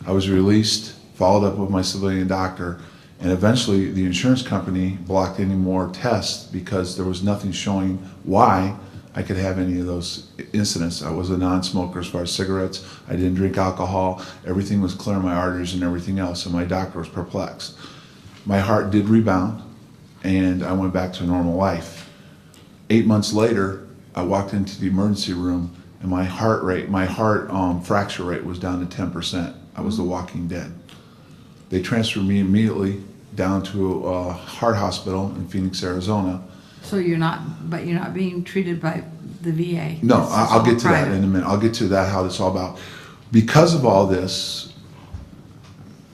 S12: I was released, followed up with my civilian doctor, and eventually the insurance company blocked any more tests because there was nothing showing why I could have any of those incidents. I was a non-smoker as far as cigarettes. I didn't drink alcohol. Everything was clear in my arteries and everything else, and my doctor was perplexed. My heart did rebound, and I went back to a normal life. 8 months later, I walked into the emergency room, and my heart fracture rate was down to 10%. I was the walking dead. They transferred me immediately down to a heart hospital in Phoenix, Arizona.
S7: So you're not being treated by the VA?
S12: No,
S7: This is
S12: I'll
S7: all
S12: get to that
S7: private.
S12: in a minute. I'll get to that, how this is all about. Because of all this,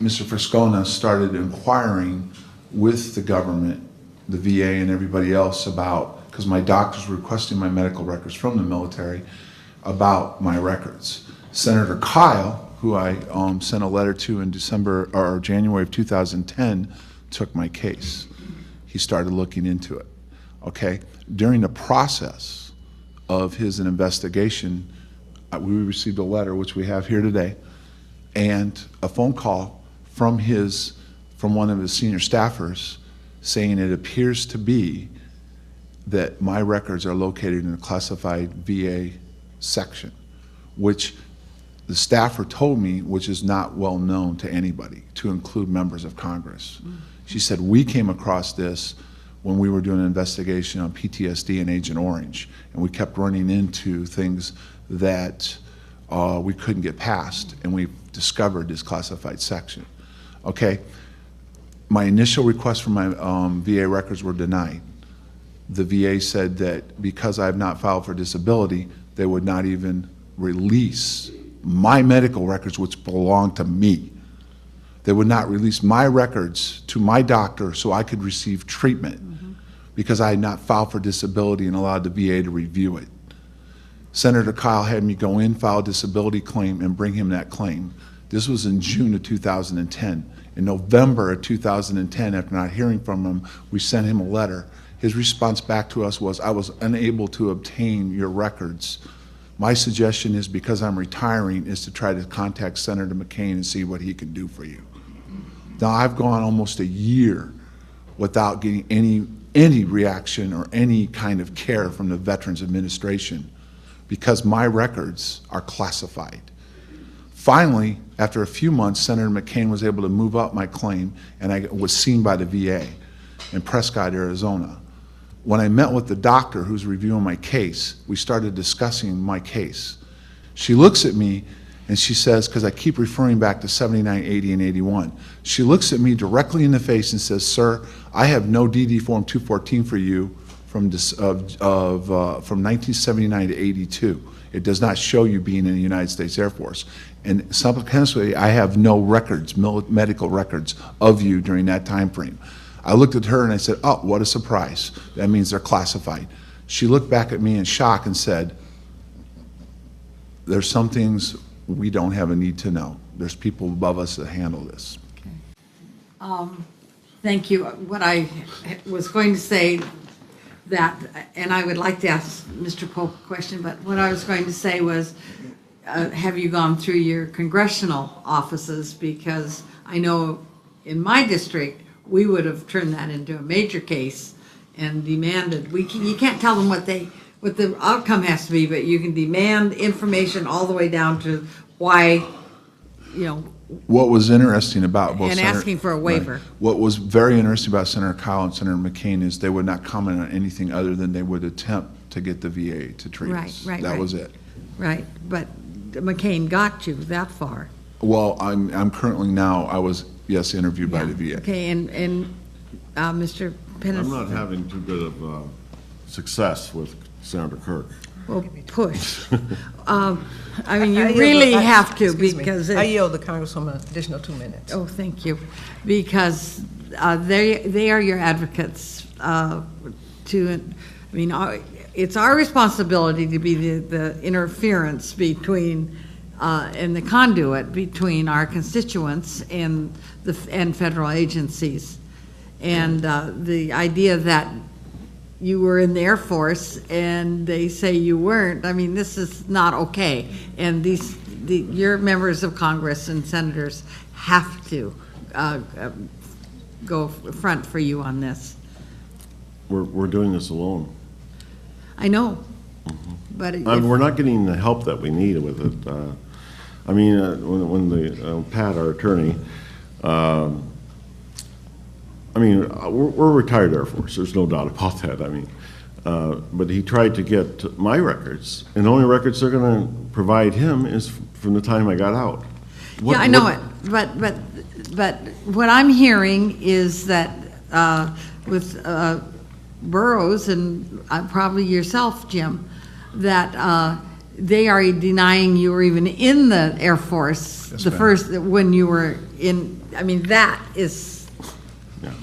S12: Mr. Friscona started inquiring with the government, the VA and everybody else about, because my doctors were requesting my medical records from the military, about my records. Senator Kyle, who I sent a letter to in December or January of 2010, took my case. He started looking into it. Okay? During the process of his investigation, we received a letter, which we have here today, and a phone call from one of his senior staffers saying it appears to be that my records are located in a classified VA section, which the staffer told me, which is not well known to anybody, to include members of Congress. She said, we came across this when we were doing an investigation on PTSD and Agent Orange, and we kept running into things that we couldn't get past, and we discovered this classified section. Okay, my initial request for my VA records were denied. The VA said that because I have not filed for disability, they would not even release my medical records, which belong to me. They would not release my records to my doctor so I could receive treatment because I had not filed for disability and allowed the VA to review it. Senator Kyle had me go in, file a disability claim, and bring him that claim. This was in June of 2010. In November of 2010, after not hearing from him, we sent him a letter. His response back to us was, I was unable to obtain your records. My suggestion is, because I'm retiring, is to try to contact Senator McCain and see what he can do for you. Now, I've gone almost a year without getting any reaction or any kind of care from the Veterans Administration because my records are classified. Finally, after a few months, Senator McCain was able to move up my claim, and I was seen by the VA in Prescott, Arizona. When I met with the doctor who's reviewing my case, we started discussing my case. She looks at me and she says, because I keep referring back to 79, 80, and 81, she looks at me directly in the face and says, sir, I have no DD Form 214 for you from 1979 to 82. It does not show you being in the United States Air Force. And subsequently, I have no records, medical records of you during that time frame. I looked at her and I said, oh, what a surprise. That means they're classified. She looked back at me in shock and said, there's some things we don't have a need to know. There's people above us that handle this.
S7: Thank you. What I was going to say that, and I would like to ask Mr. Pope a question, but what I was going to say was, have you gone through your congressional offices? Because I know in my district, we would have turned that into a major case and demanded, you can't tell them what the outcome has to be, but you can demand information all the way down to why,
S12: What was interesting about both
S7: and asking for a waiver.
S12: Right. What was very interesting about Senator Kyle and Senator McCain is they would not comment on anything other than they would attempt to get the VA to treat us. That was it.
S7: Right, but McCain got you that far.
S12: Well, I'm currently now, I was, yes, interviewed by the VA.
S7: Okay, and Mr. Pennis?
S11: I'm not having too good of success with Senator Kirk.
S7: Well, push. I mean, you really have to, because
S2: I yield the Congresswoman an additional 2 minutes.
S7: Oh, thank you. Because they are your advocates. It's our responsibility to be the interference between and the conduit between our constituents and federal agencies. And the idea that you were in the Air Force and they say you weren't, I mean, this is not okay. And your members of Congress and senators have to go front for you on this.
S11: We're doing this alone.
S7: I know, but
S11: we're not getting the help that we need with it. When Pat, our attorney, we're retired Air Force. There's no doubt about that. But he tried to get my records, and the only records they're going to provide him is from the time I got out.
S7: Yeah, I know it, but what I'm hearing is that with Burroughs and probably yourself, Jim, that they are denying you were even in the Air Force
S11: Yes,
S7: the
S11: ma'am.
S7: first, when you were in, I mean, that is,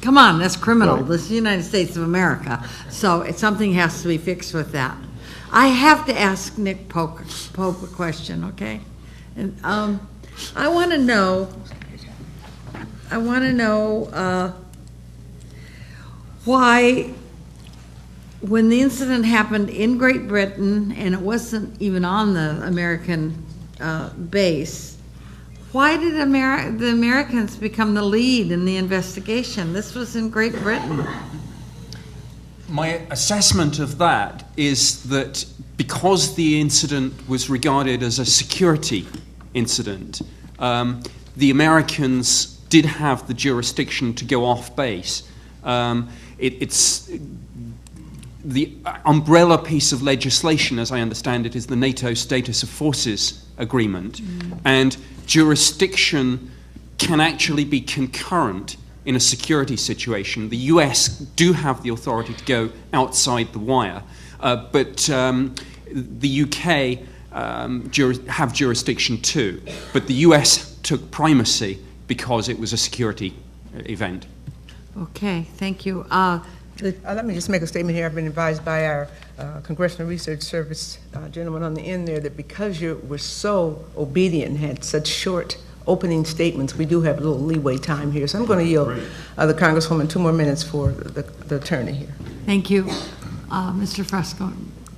S7: come on, that's criminal.
S11: Right.
S7: This is the United States of America. So something has to be fixed with that. I have to ask Nick Pope a question, okay? And I want to know why, when the incident happened in Great Britain, and it wasn't even on the American base, why did the Americans become the lead in the investigation? This was in Great Britain.
S9: My assessment of that is that because the incident was regarded as a security incident, the Americans did have the jurisdiction to go off base. It's the umbrella piece of legislation, as I understand it, is the NATO Status of Forces Agreement, and jurisdiction can actually be concurrent in a security situation. The US do have the authority to go outside the wire, but the UK have jurisdiction too. But the US took primacy because it was a security event.
S7: Okay, thank you.
S2: Let me just make a statement here. I've been advised by our Congressional Research Service gentleman on the end there that because you were so obedient and had such short opening statements, we do have a little leeway time here. So I'm going to yield the Congresswoman 2 more minutes for the attorney here.
S7: Thank you. Mr. Fresco.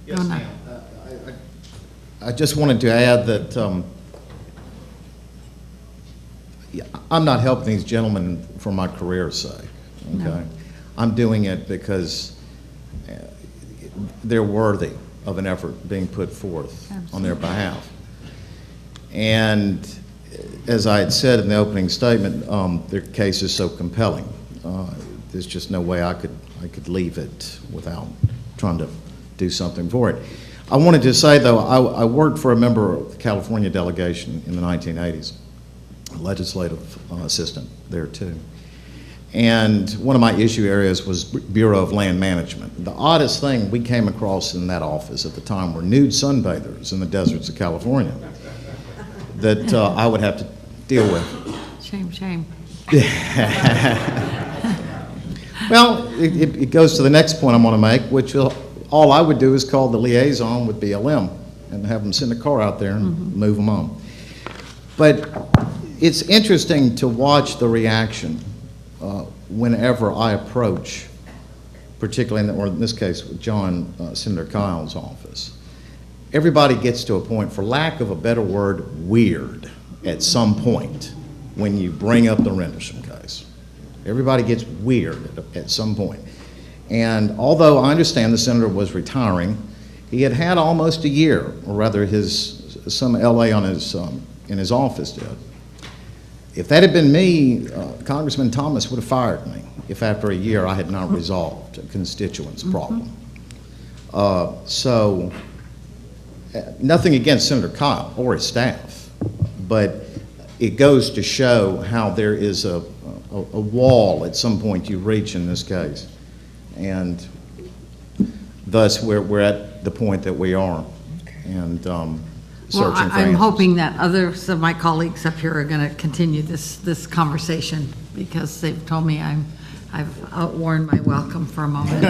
S10: Yes, ma'am. I just wanted to add that I'm not helping these gentlemen for my career's sake. Okay,
S7: No.
S10: I'm doing it because they're worthy of an effort being put forth on their behalf. And as I had said in the opening statement, their case is so compelling. There's just no way I could leave it without trying to do something for it. I wanted to say, though, I worked for a member of the California delegation in the 1980s, a legislative assistant there too. And one of my issue areas was Bureau of Land Management. The oddest thing we came across in that office at the time were nude sunbathers in the deserts of California that I would have to deal with.
S7: Shame, shame.
S10: Well, it goes to the next point I'm going to make, which all I would do is call the liaison with BLM and have them send a car out there and move them on. But it's interesting to watch the reaction whenever I approach, particularly or in this case with Senator Kyle's office. Everybody gets to a point, for lack of a better word, weird at some point when you bring up the Rendlesham case. Everybody gets weird at some point. And although I understand the senator was retiring, he had had almost a year, or rather some LA on in his office did. If that had been me, Congressman Thomas would have fired me if after a year I had not resolved a constituent's problem. So nothing against Senator Kyle or his staff, but it goes to show how there is a wall at some point you reach in this case. And thus we're at the point that we are. And
S7: Well,
S10: searching for
S7: I'm
S10: answers.
S7: hoping that others of my colleagues up here are going to continue this conversation because they've told me I've outworn my welcome for a moment.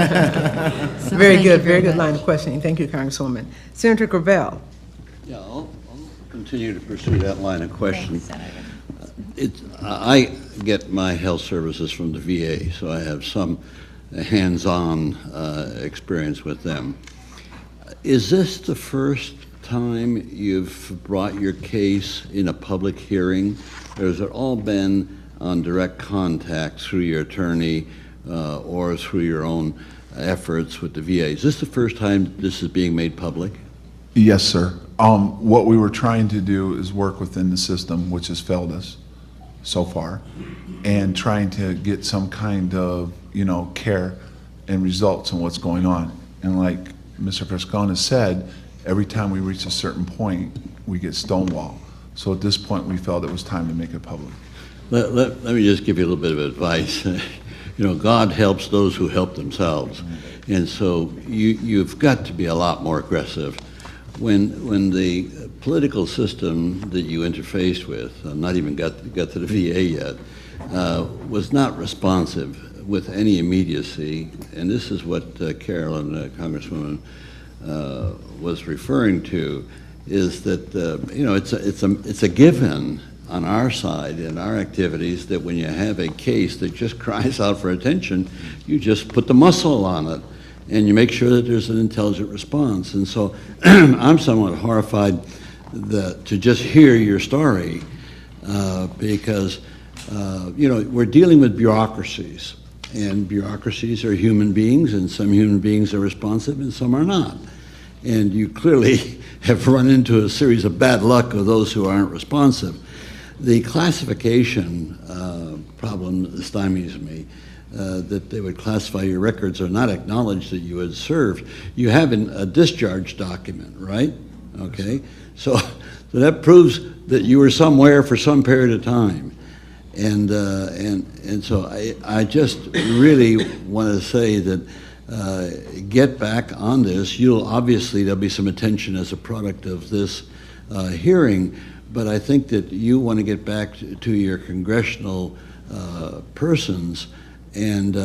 S7: So
S2: Very
S7: thank you
S2: good, very good
S7: much.
S2: line of questioning. Thank you, Congresswoman. Senator Gravel.
S5: Yeah, I'll continue to pursue that line of question. I get my health services from the VA, so I have some hands-on experience with them. Is this the first time you've brought your case in a public hearing, or has it all been on direct contact through your attorney or through your own efforts with the VA? Is this the first time this is being made public?
S12: Yes, sir. What we were trying to do is work within the system, which has failed us so far, and trying to get some kind of, care and results on what's going on. And like Mr. Frescone said, every time we reach a certain point, we get stonewalled. So at this point, we felt it was time to make it public.
S5: Let me just give you a little bit of advice. God helps those who help themselves. And so you've got to be a lot more aggressive. When the political system that you interfaced with, not even got to the VA yet, was not responsive with any immediacy, and this is what Carolyn, Congresswoman, was referring to, is that it's a given on our side in our activities that when you have a case that just cries out for attention, you just put the muscle on it and you make sure that there's an intelligent response. And so I'm somewhat horrified to just hear your story because we're dealing with bureaucracies, and bureaucracies are human beings, and some human beings are responsive and some are not. And you clearly have run into a series of bad luck of those who aren't responsive. The classification problem stymies me, that they would classify your records or not acknowledge that you had served. You have a discharge document, right? Okay, so that proves that you were somewhere for some period of time. And so I just really want to say that get back on this. There'll be some attention as a product of this hearing, but I think that you want to get back to your congressional persons and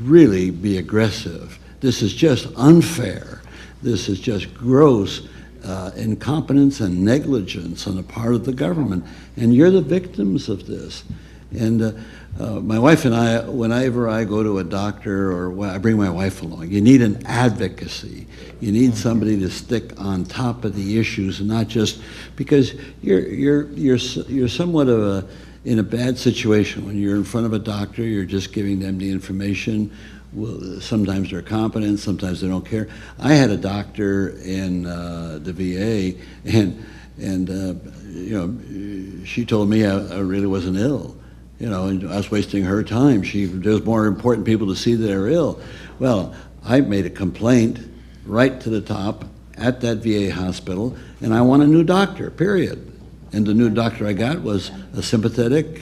S5: really be aggressive. This is just unfair. This is just gross incompetence and negligence on the part of the government, and you're the victims of this. And my wife and I, whenever I go to a doctor or when I bring my wife along, you need an advocacy. You need somebody to stick on top of the issues, and not just because you're somewhat of in a bad situation when you're in front of a doctor. You're just giving them the information. Well, sometimes they're competent, sometimes they don't care. I had a doctor in the VA, and she told me I really wasn't ill, and I was wasting her time. There's more important people to see that are ill. Well, I made a complaint right to the top at that VA hospital, and I want a new doctor, period. And the new doctor I got was a sympathetic,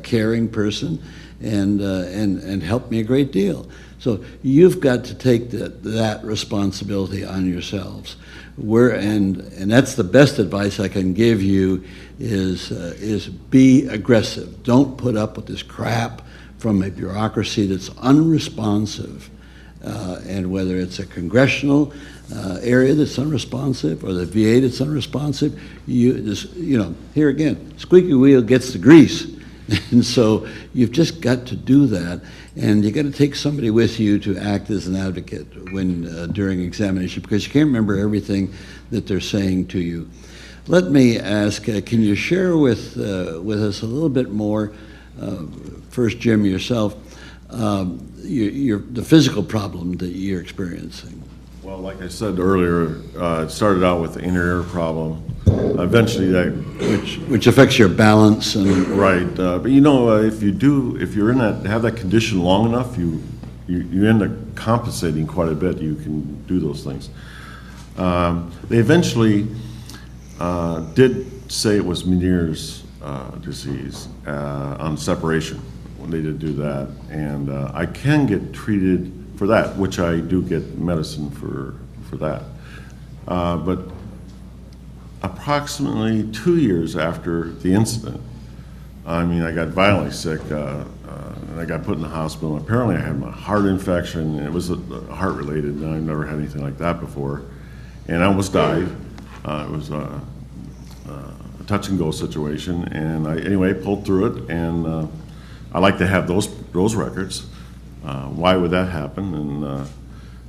S5: caring person, and helped me a great deal. So you've got to take that responsibility on yourselves. And that's the best advice I can give you is be aggressive. Don't put up with this crap from a bureaucracy that's unresponsive. And whether it's a congressional area that's unresponsive or the VA that's unresponsive, here again, squeaky wheel gets the grease. And so you've just got to do that, and you got to take somebody with you to act as an advocate during examination, because you can't remember everything that they're saying to you. Let me ask, can you share with us a little bit more, first Jim, yourself, the physical problem that you're experiencing?
S11: Well, like I said earlier, it started out with the inner ear problem. Eventually,
S5: which affects your balance and
S11: right. But if you're have that condition long enough, you end up compensating quite a bit. You can do those things. They eventually did say it was Meniere's disease on separation when they did do that, and I can get treated for that, which I do get medicine for that. But approximately 2 years after the incident, I got violently sick, and I got put in the hospital. Apparently I had my heart infection, and it was heart-related, and I've never had anything like that before. And I almost died. It was a touch-and-go situation, and I pulled through it, and I like to have those records. Why would that happen? And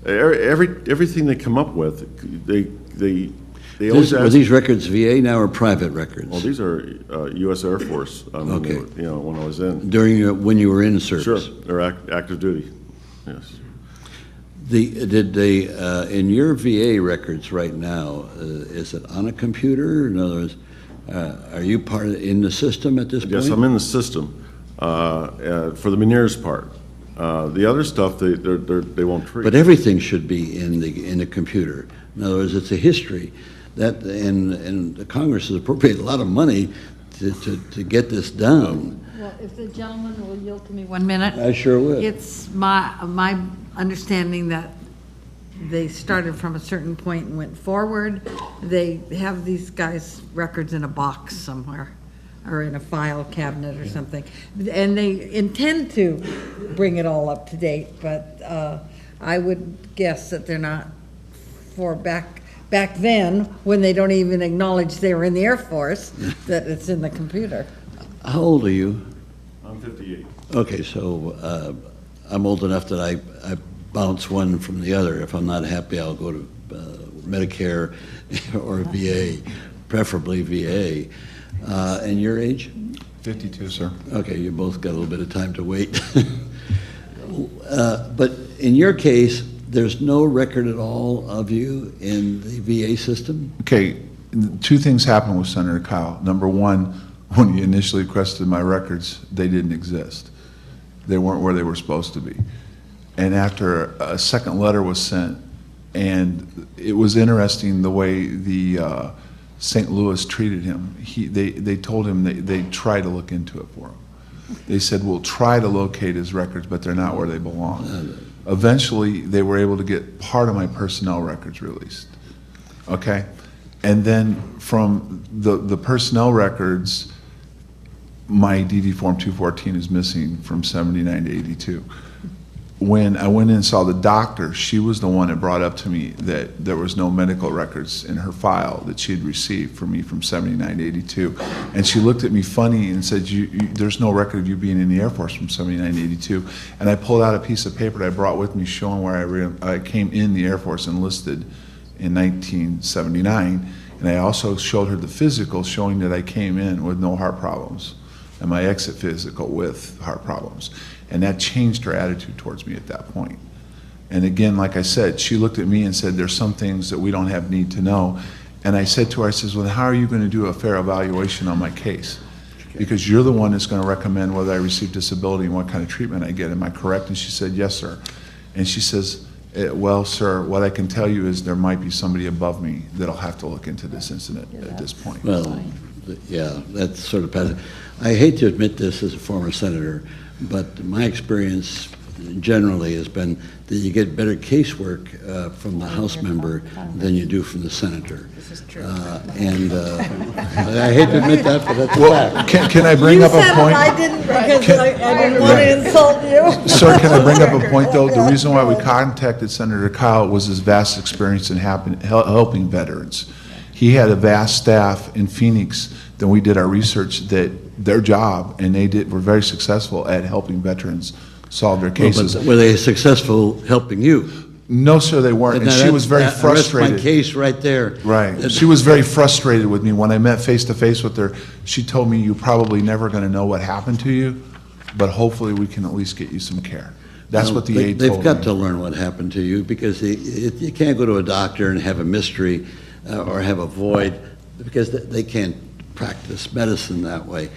S11: everything they come up with, they always ask.
S5: Were these records VA now or private records?
S11: Well, these are U.S. Air Force.
S5: Okay.
S11: When I was in.
S5: When you were in service.
S11: Sure, they're active duty. Yes.
S5: Did they in your VA records right now? Is it on a computer? In other words, are you in the system at this point?
S11: Yes, I'm in the system for the Meniere's part. The other stuff they won't treat.
S5: But everything should be in the computer. In other words, it's a history. That, and the Congress has appropriated a lot of money to get this done.
S7: Well, if the gentleman will yield to me 1 minute.
S5: I sure will.
S7: It's my understanding that they started from a certain point and went forward. They have these guys' records in a box somewhere, or in a file cabinet or something. And they intend to bring it all up to date, but I would guess that they're not for back then, when they don't even acknowledge they were in the Air Force, that it's in the computer.
S5: How old are you?
S11: I'm 58.
S5: Okay, so I'm old enough that I bounce one from the other. If I'm not happy, I'll go to Medicare or VA, preferably VA. And your age?
S12: 52, sir.
S5: Okay, you both got a little bit of time to wait. But in your case, there's no record at all of you in the VA system?
S12: Okay, two things happened with Senator Kyle. Number one, when he initially requested my records, they didn't exist. They weren't where they were supposed to be. And after a second letter was sent, and it was interesting the way the St. Louis treated him. They told him they'd try to look into it for him. They said, we'll try to locate his records, but they're not where they belong. Eventually, they were able to get part of my personnel records released, okay? And then from the personnel records, my DD Form 214 is missing from 79 to 82. When I went in and saw the doctor, she was the one that brought up to me that there was no medical records in her file that she had received for me from 79 to 82. And she looked at me funny and said, there's no record of you being in the Air Force from 79 to 82. And I pulled out a piece of paper that I brought with me showing where I came in the Air Force enlisted in 1979. And I also showed her the physical showing that I came in with no heart problems, and my exit physical with heart problems. And that changed her attitude towards me at that point. And again, like I said, she looked at me and said, there's some things that we don't have need to know. And I said to her, I says, well, how are you going to do a fair evaluation on my case? Because you're the one that's going to recommend whether I receive disability and what kind of treatment I get. Am I correct? And she said, yes, sir. And she says, well, sir, what I can tell you is there might be somebody above me that'll have to look into this incident at this point.
S5: Well, yeah, that's sort of passive. I hate to admit this as a former senator, but my experience generally has been that you get better casework from the House member than you do from the senator.
S2: This is true.
S5: And I hate to admit that, but that's a fact.
S12: Can I bring up a point?
S7: I didn't, because I didn't want to insult you.
S12: Sir, can I bring up a point, though? The reason why we contacted Senator Kyle was his vast experience in helping veterans. He had a vast staff in Phoenix. Then we did our research that their job, and were very successful at helping veterans solve their cases.
S5: Well, but were they successful helping you?
S12: No, sir, they weren't. And she was very frustrated.
S5: That's my case right there.
S12: Right. She was very frustrated with me. When I met face to face with her, she told me, you're probably never going to know what happened to you, but hopefully we can at least get you some care. That's what the aide told me.
S5: They've got to learn what happened to you, because you can't go to a doctor and have a mystery or have a void, because they can't practice medicine that way.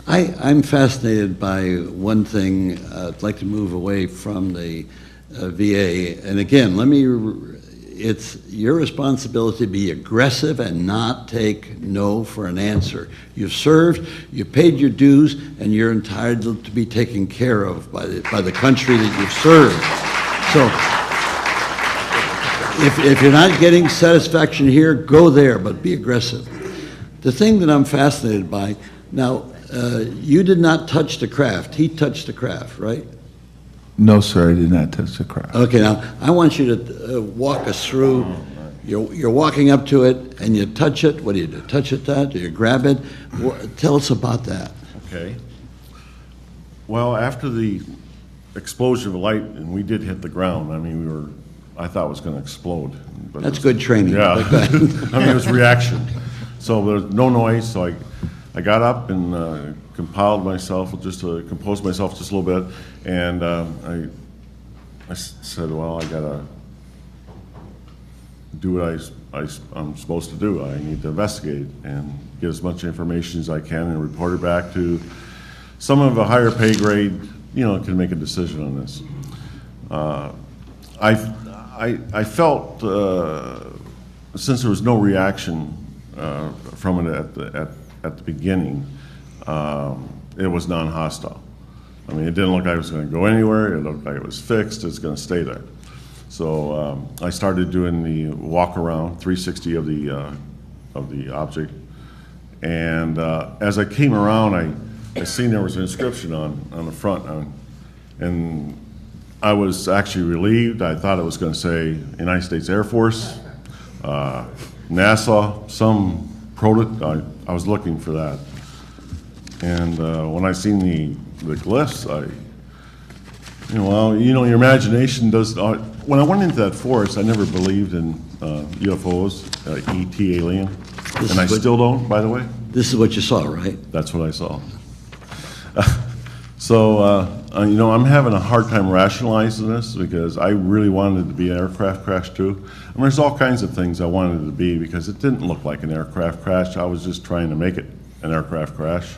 S5: I'm fascinated by one thing. I'd like to move away from the VA. And again, it's your responsibility to be aggressive and not take no for an answer. You've served, you paid your dues, and you're entitled to be taken care of by the country that you've served. So if you're not getting satisfaction here, go there, but be aggressive. The thing that I'm fascinated by, now, you did not touch the craft. He touched the craft, right?
S12: No, sir, I did not touch the craft.
S5: Okay, now, I want you to walk us through. You're walking up to it, and you touch it. What do you do? Touch it, do you grab it? Tell us about that.
S11: Okay. Well, after the explosion of light, and we did hit the ground, I mean, I thought it was going to explode. But
S5: That's good training.
S11: Yeah. I mean, it was reaction. So there was no noise, so I got up and composed myself just a little bit, and I said, well, I gotta do what I'm supposed to do. I need to investigate and get as much information as I can and report it back to someone of a higher pay grade, can make a decision on this. I felt since there was no reaction from it at the beginning, it was non-hostile. I mean, it didn't look like it was going to go anywhere. It looked like it was fixed. It's going to stay there. So I started doing the walk around 360 of the object, and as I came around, I seen there was an inscription on the front, and I was actually relieved. I thought it was going to say United States Air Force, NASA, some prototype. I was looking for that, and when I seen the glyphs, your imagination does. When I went into that forest, I never believed in UFOs, ET alien, and I still don't, by the way.
S5: This is what you saw, right?
S11: That's what I saw. So, I'm having a hard time rationalizing this because I really wanted it to be an aircraft crash too. I mean, there's all kinds of things I wanted it to be because it didn't look like an aircraft crash. I was just trying to make it an aircraft crash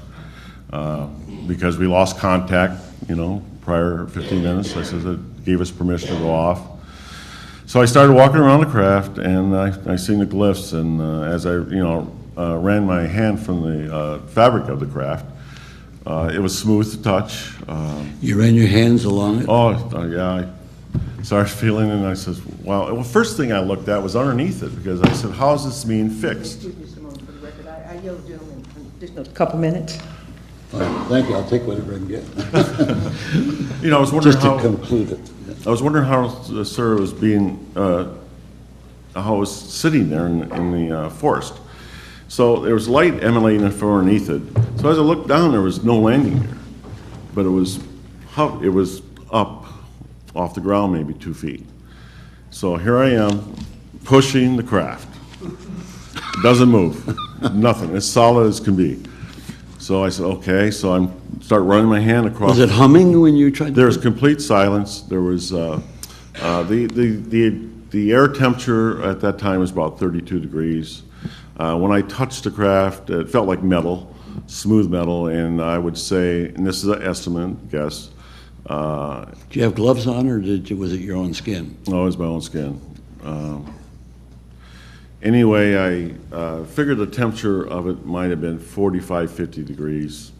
S11: because we lost contact, prior 15 minutes. I said it gave us permission to go off. So I started walking around the craft and I seen the glyphs, and as I, ran my hand from the fabric of the craft, it was smooth to touch.
S5: You ran your hands along it?
S11: Yeah. I started feeling it, and I said, wow. Well, first thing I looked at was underneath it, because I said, how is this being fixed?
S2: Excuse me, Simone, for the record, I yelled gentlemen an additional couple minutes.
S5: Thank you. I'll take whatever I can get.
S11: I was wondering
S5: Just to conclude it.
S11: I was wondering how, sir, it was being, how it was sitting there in the forest. So there was light emanating from underneath it. So as I looked down, there was no landing gear, but it was up off the ground, maybe 2 feet. So here I am, pushing the craft. It doesn't move, nothing, as solid as can be. So I said, okay. So I start running my hand across.
S5: Was it humming when you tried?
S11: There was complete silence. There was the air temperature at that time was about 32 degrees. When I touched the craft, it felt like metal, smooth metal, and I would say, and this is an estimate, guess.
S5: Did you have gloves on, or was it your own skin?
S11: No, it was my own skin. Anyway, I figured the temperature of it might have been 45, 50 degrees.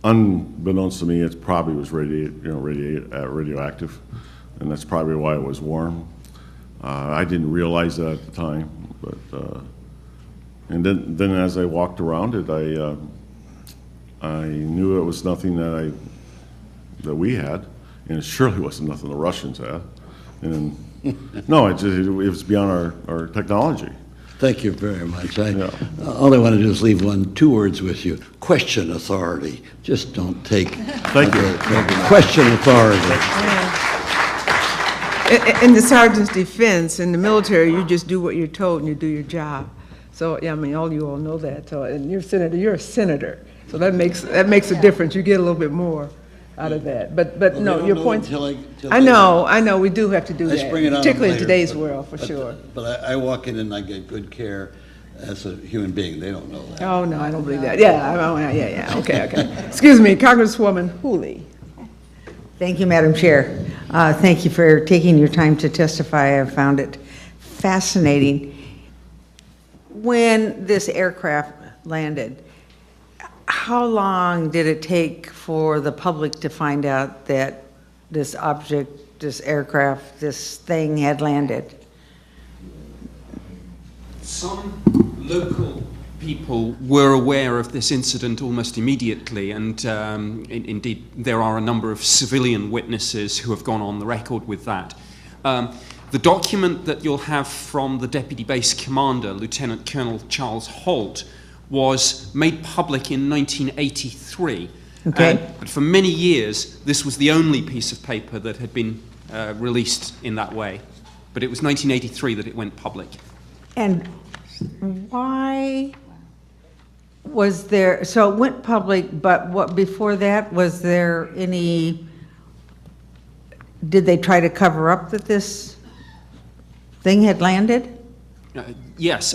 S11: Unbeknownst to me, it probably was radioactive, and that's probably why it was warm. I didn't realize that at the time, but and then as I walked around it, I knew it was nothing that we had, and it surely wasn't nothing the Russians had. And no, it was beyond our technology.
S5: Thank you very much. All I want to do is leave 2 words with you. Question authority. Just don't take.
S11: Thank you.
S5: Question authority.
S2: In the sergeant's defense, in the military, you just do what you're told and you do your job. So, yeah, I mean, all you all know that. So, and you're a senator. So that makes a difference. You get a little bit more out of that. But
S5: Well,
S2: no, your point.
S5: Till
S2: I know, we do have to do
S5: I just
S2: that,
S5: bring it on
S2: particularly in
S5: later,
S2: today's
S5: but-
S2: world, for sure.
S5: But I walk in and I get good care as a human being. They don't know that.
S2: Oh, no, I don't believe that. Yeah, okay. Excuse me, Congresswoman Hooley.
S4: Thank you, Madam Chair. Thank you for taking your time to testify. I found it fascinating. When this aircraft landed, how long did it take for the public to find out that this object, this aircraft, this thing had landed?
S9: Some local people were aware of this incident almost immediately, and indeed there are a number of civilian witnesses who have gone on the record with that. The document that you'll have from the Deputy Base Commander, Lieutenant Colonel Charles Holt, was made public in 1983.
S4: Okay.
S9: But for many years, this was the only piece of paper that had been released in that way. But it was 1983 that it went public.
S4: And why was there, so it went public, but what, before that, was there any, did they try to cover up that this thing had landed?
S9: Yes,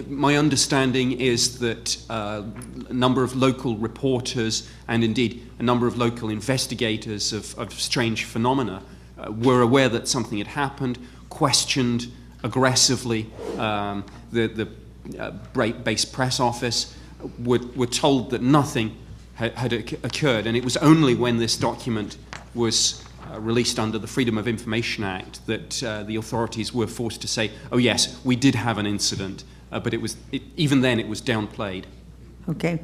S9: my understanding is that a number of local reporters and indeed a number of local investigators of strange phenomena were aware that something had happened, questioned aggressively. The base press office were told that nothing had occurred, and it was only when this document was released under the Freedom of Information Act that the authorities were forced to say, oh yes, we did have an incident, but even then it was downplayed.
S4: Okay.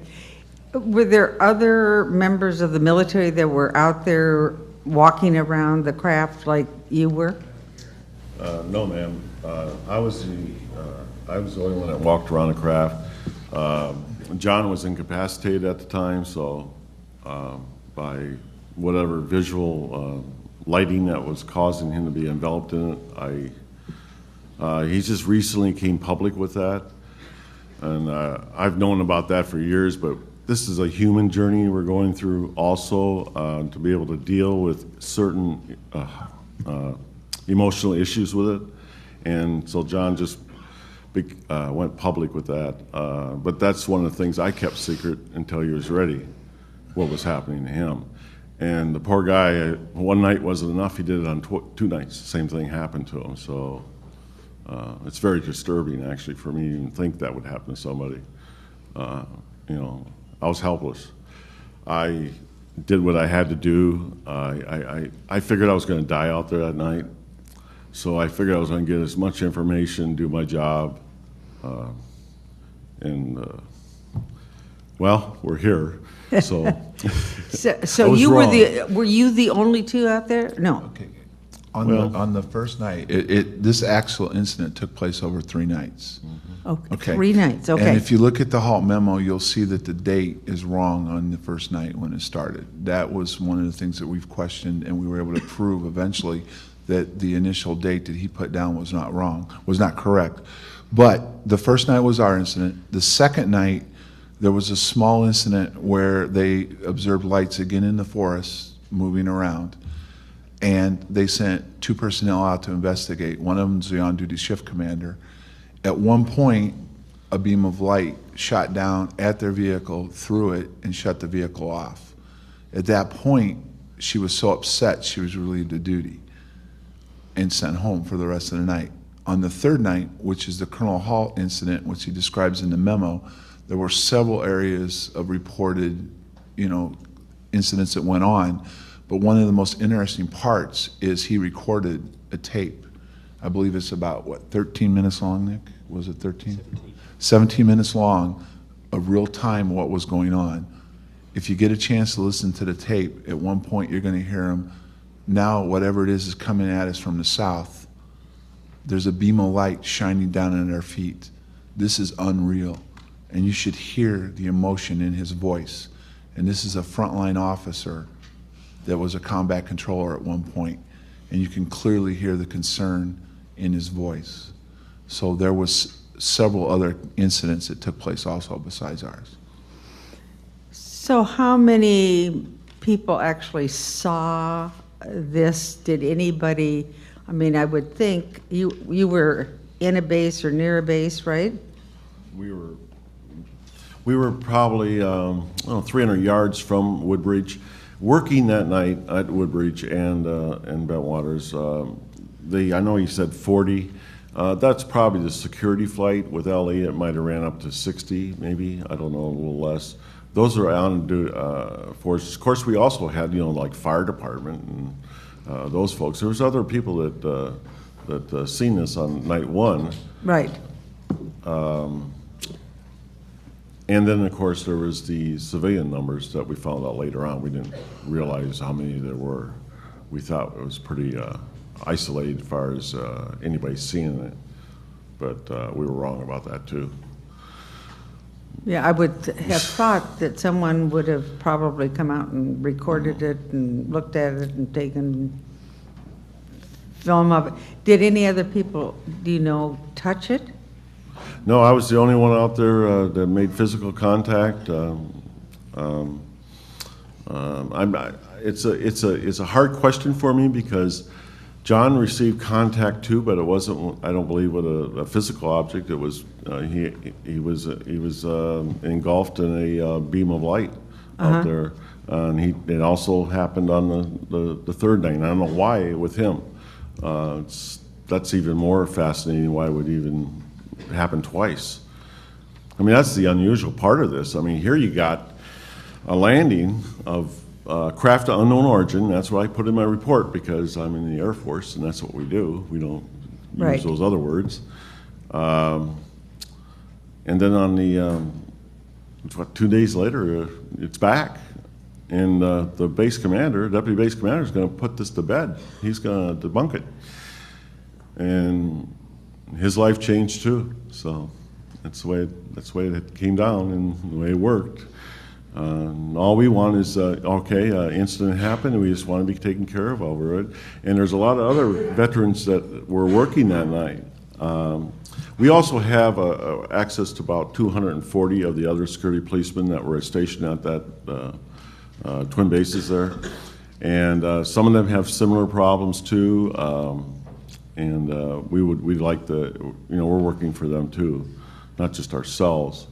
S4: Were there other members of the military that were out there walking around the craft like you were?
S11: No, ma'am. I was the only one that walked around the craft. John was incapacitated at the time, so by whatever visual lighting that was causing him to be enveloped in it, he just recently came public with that. And I've known about that for years, but this is a human journey we're going through also, to be able to deal with certain emotional issues with it. And so John just went public with that. But that's one of the things I kept secret until he was ready, what was happening to him. And the poor guy, one night wasn't enough, he did it on 2 nights. The same thing happened to him. So it's very disturbing, actually, for me to even think that would happen to somebody. I was helpless. I did what I had to do. I figured I was going to die out there that night. So I figured I was going to get as much information, do my job, well, we're here. So,
S4: so you were you the only two out there? No.
S12: Okay. On the first night, this actual incident took place over 3 nights.
S4: Okay. 3 nights. Okay.
S12: And if you look at the halt memo, you'll see that the date is wrong on the first night when it started. That was one of the things that we've questioned, and we were able to prove eventually that the initial date that he put down was not wrong, was not correct. But the first night was our incident. The second night, there was a small incident where they observed lights again in the forest moving around, and they sent 2 personnel out to investigate. One of them was the on-duty shift commander. At one point, a beam of light shot down at their vehicle, through it, and shut the vehicle off. At that point, she was so upset she was relieved of duty and sent home for the rest of the night. On the third night, which is the Colonel Hall incident, which he describes in the memo, there were several areas of reported, incidents that went on. But one of the most interesting parts is he recorded a tape. I believe it's about, 13 minutes long, Nick? Was it 13? 17 minutes long of real time what was going on. If you get a chance to listen to the tape, at one point you're going to hear him, now whatever it is coming at us from the south. There's a beam of light shining down at our feet. This is unreal. And you should hear the emotion in his voice. And this is a frontline officer that was a combat controller at one point, and you can clearly hear the concern in his voice. So there was several other incidents that took place also besides ours.
S4: So how many people actually saw this? Did anybody, I would think you were in a base or near a base, right?
S11: We were probably 300 yards from Woodbridge, working that night at Woodbridge and Bentwaters. I know he said 40. That's probably the security flight. With LE, it might have ran up to 60, maybe. I don't know, a little less. Those are on forces. Of course, we also had, like fire department and those folks. There was other people that seen this on night 1.
S4: Right.
S11: And then, of course, there was the civilian numbers that we found out later on. We didn't realize how many there were. We thought it was pretty isolated as far as anybody seeing it, but we were wrong about that too.
S4: Yeah, I would have thought that someone would have probably come out and recorded it and looked at it and taken film of it. Did any other people, touch it?
S11: No, I was the only one out there that made physical contact. It's a hard question for me because John received contact too, but it wasn't, I don't believe, with a physical object. It was he was engulfed in a beam of light out there, and it also happened on the third night. I don't know why with him. that's even more fascinating why it would even happen twice. I mean, that's the unusual part of this. I mean, here you got a landing of craft of unknown origin. That's what I put in my report because I'm in the Air Force and that's what we do. We don't
S4: Right.
S11: use those other words. And then on the, 2 days later, it's back. And the base commander, deputy base commander, is going to put this to bed. He's going to debunk it. And his life changed too. So that's the way it came down and the way it worked. All we want is, incident happened, and we just want to be taken care of over it. And there's a lot of other veterans that were working that night. We also have access to about 240 of the other security policemen that were stationed at that twin bases there. And some of them have similar problems too. We'd like to, we're working for them too, not just ourselves.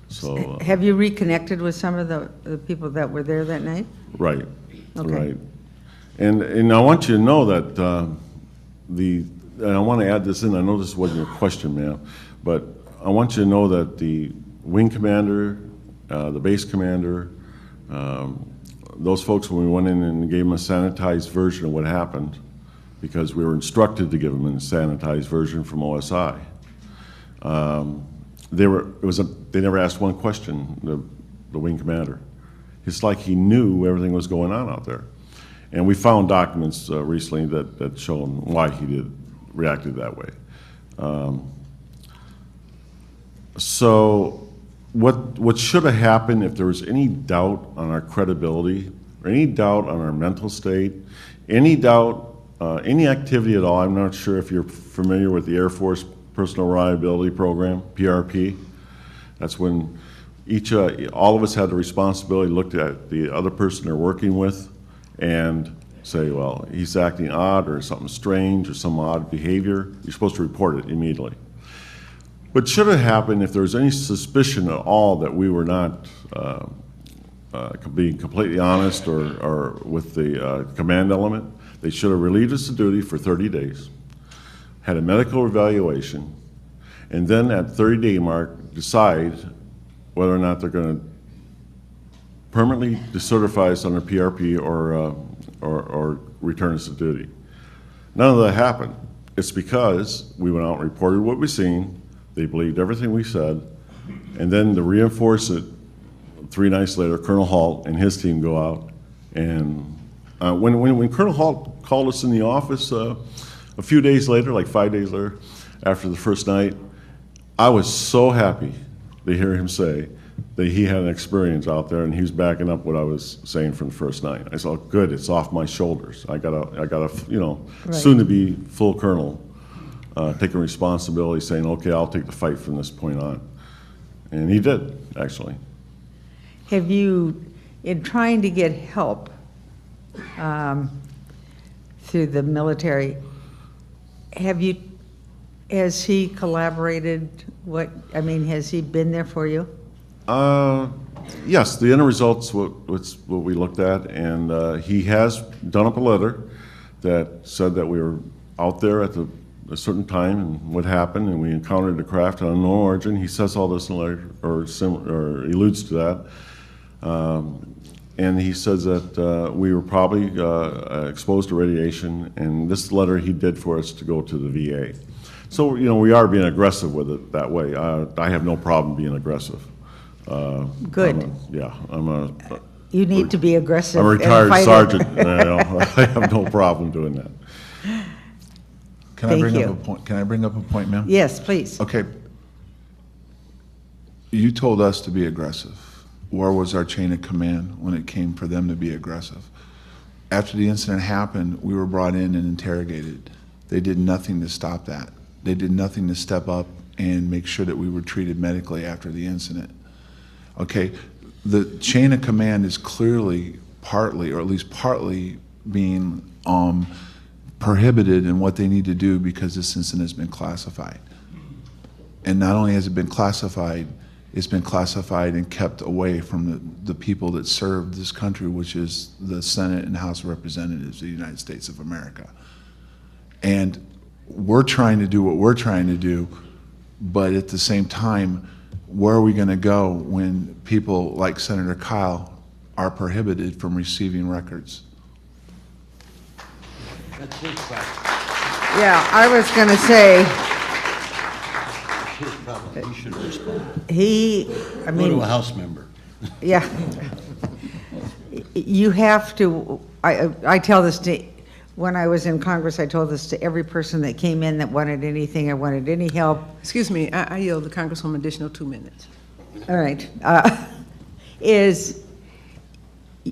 S11: So
S4: Have you reconnected with some of the people that were there that night?
S11: right,
S4: Okay.
S11: right. And I want you to know that and I want to add this in. I know this wasn't your question, ma'am, but I want you to know that the wing commander, the base commander, those folks, when we went in and gave them a sanitized version of what happened, because we were instructed to give them a sanitized version from OSI. They never asked one question, the wing commander. It's like he knew everything was going on out there. And we found documents recently that show him why he reacted that way. So what should have happened if there was any doubt on our credibility, or any doubt on our mental state, any doubt, any activity at all? I'm not sure if you're familiar with the Air Force Personal Reliability Program, PRP. That's when all of us had the responsibility to look at the other person they're working with and say, well, he's acting odd or something strange or some odd behavior. You're supposed to report it immediately. What should have happened if there was any suspicion at all that we were not being completely honest or with the command element, they should have relieved us of duty for 30 days, had a medical evaluation, and then at 30-day mark decide whether or not they're going to permanently decertify us under PRP or return us to duty. None of that happened. It's because we went out and reported what we seen, they believed everything we said, and then to reinforce it, 3 nights later, Colonel Halt and his team go out, and when Colonel Halt called us in the office a few days later, like 5 days later, after the first night, I was so happy to hear him say that he had an experience out there and he was backing up what I was saying from the first night. I said, oh, good, it's off my shoulders. I got a
S4: Right.
S11: soon to be full colonel, taking responsibility, saying, okay, I'll take the fight from this point on. And he did, actually.
S4: Have you, in trying to get help through the military, has he collaborated? Has he been there for you?
S11: Yes, the end result's what we looked at, and he has done up a letter that said that we were out there at a certain time and what happened, and we encountered a craft of unknown origin. He says all this in the letter, or alludes to that. And he says that we were probably exposed to radiation, and this letter he did for us to go to the VA. So, we are being aggressive with it that way. I have no problem being aggressive.
S4: Good. You need to be aggressive.
S11: I'm a retired
S4: and
S11: sergeant. I have no problem doing that.
S12: Can I bring up a point, ma'am?
S4: Yes, please.
S12: Okay. You told us to be aggressive. Where was our chain of command when it came for them to be aggressive? After the incident happened, we were brought in and interrogated. They did nothing to stop that. They did nothing to step up and make sure that we were treated medically after the incident. Okay, the chain of command is clearly partly, or at least partly, being prohibited in what they need to do because this incident has been classified. And not only has it been classified, it's been classified and kept away from the people that serve this country, which is the Senate and House of Representatives of the United States of America. And we're trying to do what we're trying to do, but at the same time, where are we going to go when people like Senator Kyle are prohibited from receiving records?
S4: Yeah, I was going to say,
S5: He should respond.
S4: I
S5: Go
S4: mean,
S5: to a House member.
S4: yeah. You have to, I tell this to, when I was in Congress, I told this to every person that came in that wanted anything, I wanted any help.
S2: Excuse me, I yield the Congresswoman additional 2 minutes.
S4: All right. Is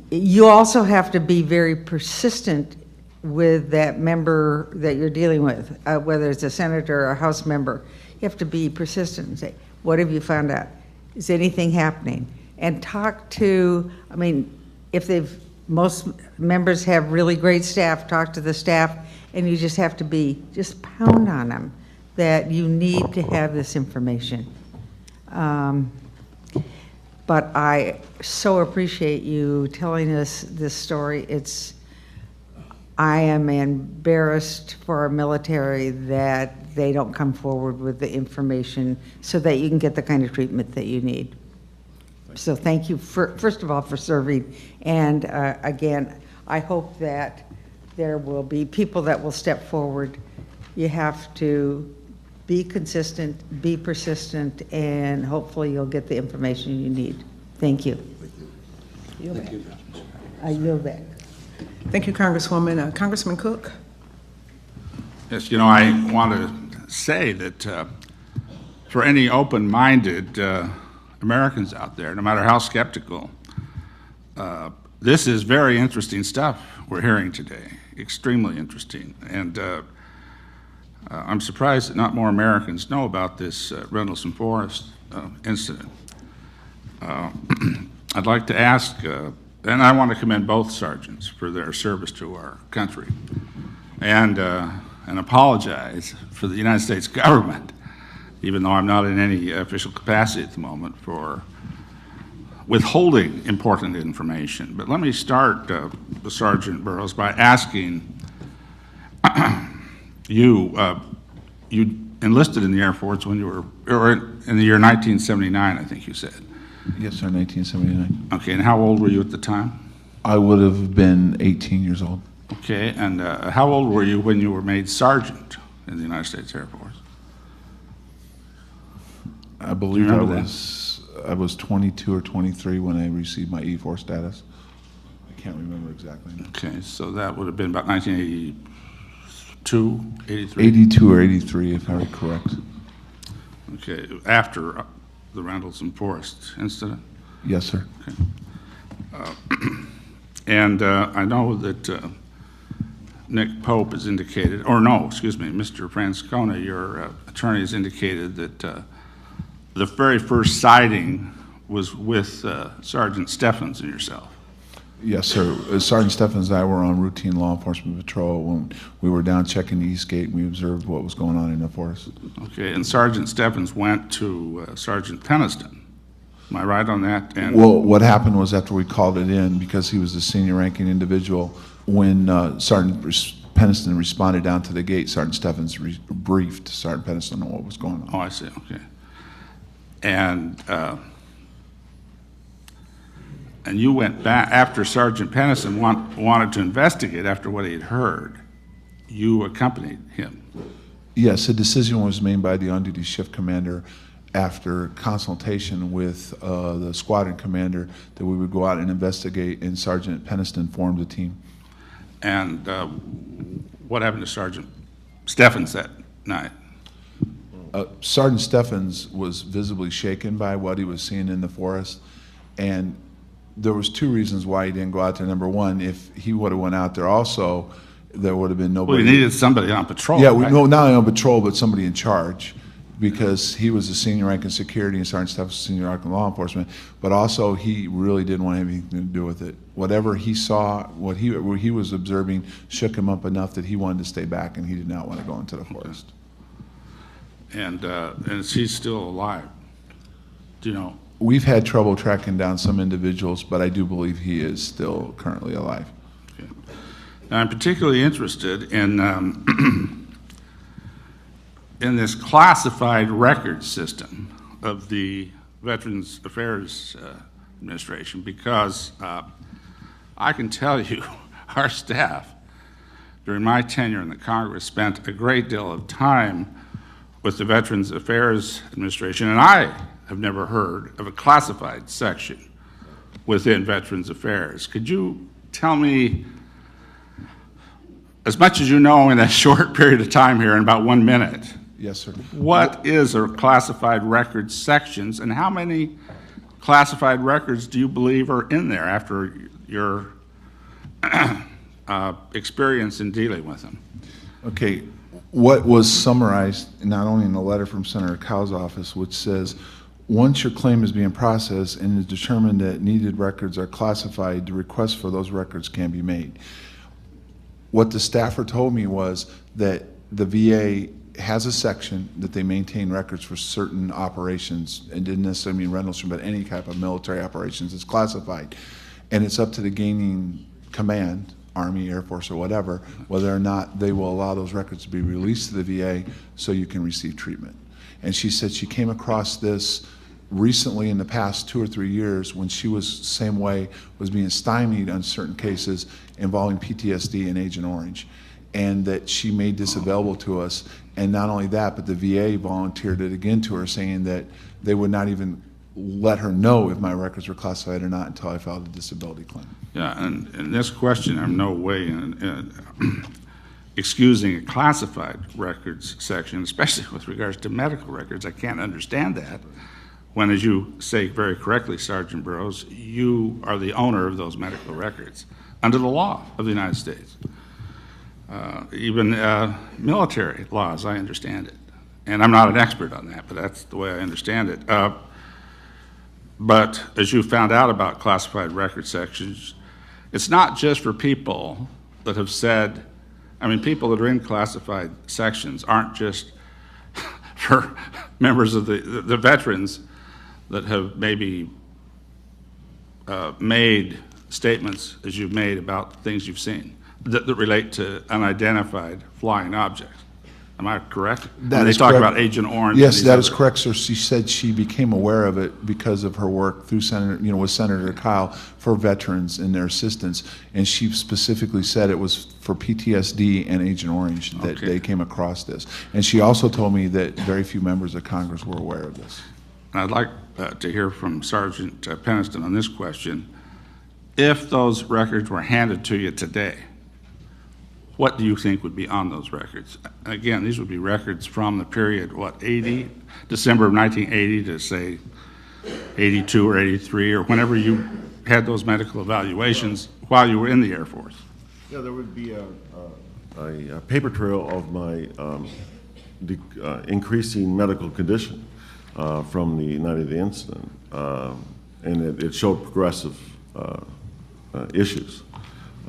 S4: you also have to be very persistent with that member that you're dealing with, whether it's a senator or a House member. You have to be persistent and say, what have you found out? Is anything happening? And talk to, I mean, if most members have really great staff, talk to the staff, and you just have to just pound on them that you need to have this information. But I so appreciate you telling us this story. I am embarrassed for our military that they don't come forward with the information so that you can get the kind of treatment that you need. So thank you, first of all, for serving. And again, I hope that there will be people that will step forward. You have to be consistent, be persistent, and hopefully you'll get the information you need. Thank you.
S5: Thank you.
S4: I yield back.
S2: Thank you, Congresswoman. Congressman Cook?
S8: Yes, I want to say that for any open-minded Americans out there, no matter how skeptical, this is very interesting stuff we're hearing today, extremely interesting. And I'm surprised that not more Americans know about this Rendlesham Forest incident. I'd like to ask, and I want to commend both sergeants for their service to our country, and apologize for the United States government, even though I'm not in any official capacity at the moment, for withholding important information. But let me start, Sergeant Burroughs, by asking you enlisted in the Air Force when you were, or in the year 1979, I think you said.
S12: Yes, sir, 1979.
S8: Okay, and how old were you at the time?
S12: I would have been 18 years old.
S8: Okay, and how old were you when you were made sergeant in the United States Air Force?
S12: I believe I was 22 or 23 when I received my E4 status. I can't remember exactly now.
S8: Okay, so that would have been about 1982, 83?
S12: 82 or 83, if I'm correct.
S8: Okay, after the Rendlesham Forest incident?
S12: Yes, sir.
S8: Okay. And I know that Nick Pope has indicated, or no, excuse me, Mr. Francona, your attorney has indicated that the very first sighting was with Sergeant Steffens and yourself.
S12: Yes, sir. Sergeant Steffens and I were on routine law enforcement patrol when we were down checking the East Gate, and we observed what was going on in the forest.
S8: Okay, and Sergeant Steffens went to Sergeant Peniston. Am I right on that? And
S12: well, what happened was after we called it in, because he was the senior ranking individual, when Sergeant Peniston responded down to the gate, Sergeant Steffens briefed Sergeant Peniston on what was going on.
S8: Oh, I see, okay. And you went back, after Sergeant Peniston wanted to investigate after what he had heard, you accompanied him.
S12: Yes, a decision was made by the on-duty shift commander after consultation with the squadron commander that we would go out and investigate, and Sergeant Peniston formed a team.
S8: And what happened to Sergeant Steffens that night?
S12: Sergeant Steffens was visibly shaken by what he was seeing in the forest, and there was two reasons why he didn't go out there. Number one, if he would have went out there also, there would have been nobody.
S8: Well, he needed somebody on patrol.
S12: Yeah,
S8: right?
S12: no, not only on patrol, but somebody in charge, because he was the senior rank in security and Sergeant Steffens was senior rank in law enforcement, but also he really didn't want anything to do with it. Whatever he saw, what he was observing shook him up enough that he wanted to stay back and he did not want to go into the forest.
S8: And is he still alive? Do you know?
S12: We've had trouble tracking down some individuals, but I do believe he is still currently alive.
S8: Okay. Now, I'm particularly interested in in this classified record system of the Veterans Affairs Administration, because I can tell you our staff during my tenure in the Congress spent a great deal of time with the Veterans Affairs Administration, and I have never heard of a classified section within Veterans Affairs. Could you tell me, as much as you know in a short period of time here, in about 1 minute,
S12: Yes, sir.
S8: what is a classified records sections, and how many classified records do you believe are in there after your experience in dealing with them?
S12: Okay, what was summarized not only in the letter from Senator Kyle's office, which says, once your claim is being processed and is determined that needed records are classified, the request for those records can be made. What the staffer told me was that the VA has a section that they maintain records for certain operations, and didn't necessarily mean Rendlesham, but any type of military operations. It's classified, and it's up to the gaining command, Army, Air Force, or whatever, whether or not they will allow those records to be released to the VA so you can receive treatment. And she said she came across this recently in the past 2 or 3 years when she was same way, was being stymied on certain cases involving PTSD and Agent Orange, and that she made this available to us. And not only that, but the VA volunteered it again to her, saying that they would not even let her know if my records were classified or not until I filed a disability claim.
S8: Yeah, and in this question, I'm no way excusing a classified records section, especially with regards to medical records. I can't understand that when, as you say very correctly, Sergeant Burroughs, you are the owner of those medical records under the law of the United States. Even military laws, I understand it. And I'm not an expert on that, but that's the way I understand it. But as you found out about classified record sections, it's not just for people that have said, I mean, people that are in classified sections aren't just for members of the veterans that have maybe made statements, as you've made, about things you've seen that relate to unidentified flying objects. Am I correct?
S12: That is
S8: they talk
S12: correct.
S8: about Agent Orange.
S12: Yes, that is correct, sir. She said she became aware of it because of her work through with Senator Kyle for veterans and their assistance, and she specifically said it was for PTSD and Agent Orange that they came across this. And she also told me that very few members of Congress were aware of this.
S8: I'd like to hear from Sergeant Peniston on this question. If those records were handed to you today, what do you think would be on those records? Again, these would be records from the period, December of 1980 to, say, 82 or 83, or whenever you had those medical evaluations while you were in the Air Force.
S11: Yeah, there would be a paper trail of my increasing medical condition from the night of the incident, and it showed progressive issues,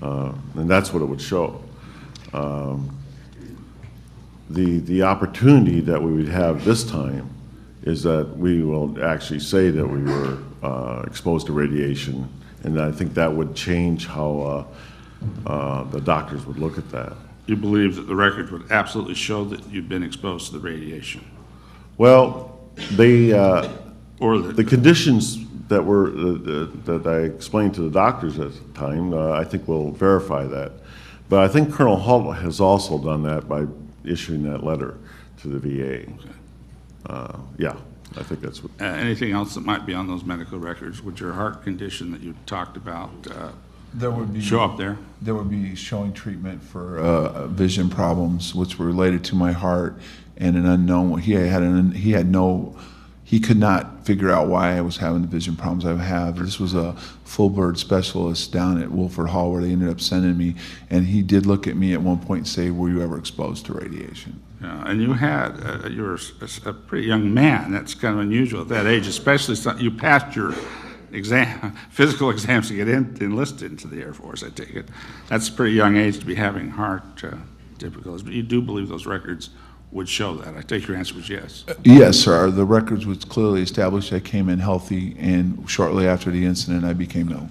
S11: and that's what it would show. The opportunity that we would have this time is that we will actually say that we were exposed to radiation, and I think that would change how the doctors would look at that.
S8: You believe that the records would absolutely show that you'd been exposed to the radiation?
S11: Well, the conditions that were that I explained to the doctors at the time, I think will verify that. But I think Colonel Halt has also done that by issuing that letter to the VA. Okay. Yeah, I think that's what.
S8: Anything else that might be on those medical records? Would your heart condition that you talked about show up there?
S12: There would be showing treatment for vision problems, which were related to my heart, and an unknown. He could not figure out why I was having the vision problems I have. This was a full bird specialist down at Wilford Hall where they ended up sending me, and he did look at me at one point and say, "Were you ever exposed to radiation?"
S8: Yeah, and you were a pretty young man. That's kind of unusual at that age, especially you passed your physical exams to get enlisted into the Air Force, I take it. That's a pretty young age to be having heart difficulties, but you do believe those records would show that. I take your answer was yes.
S12: Yes, sir. The records was clearly established. I came in healthy, and shortly after the incident, I became ill.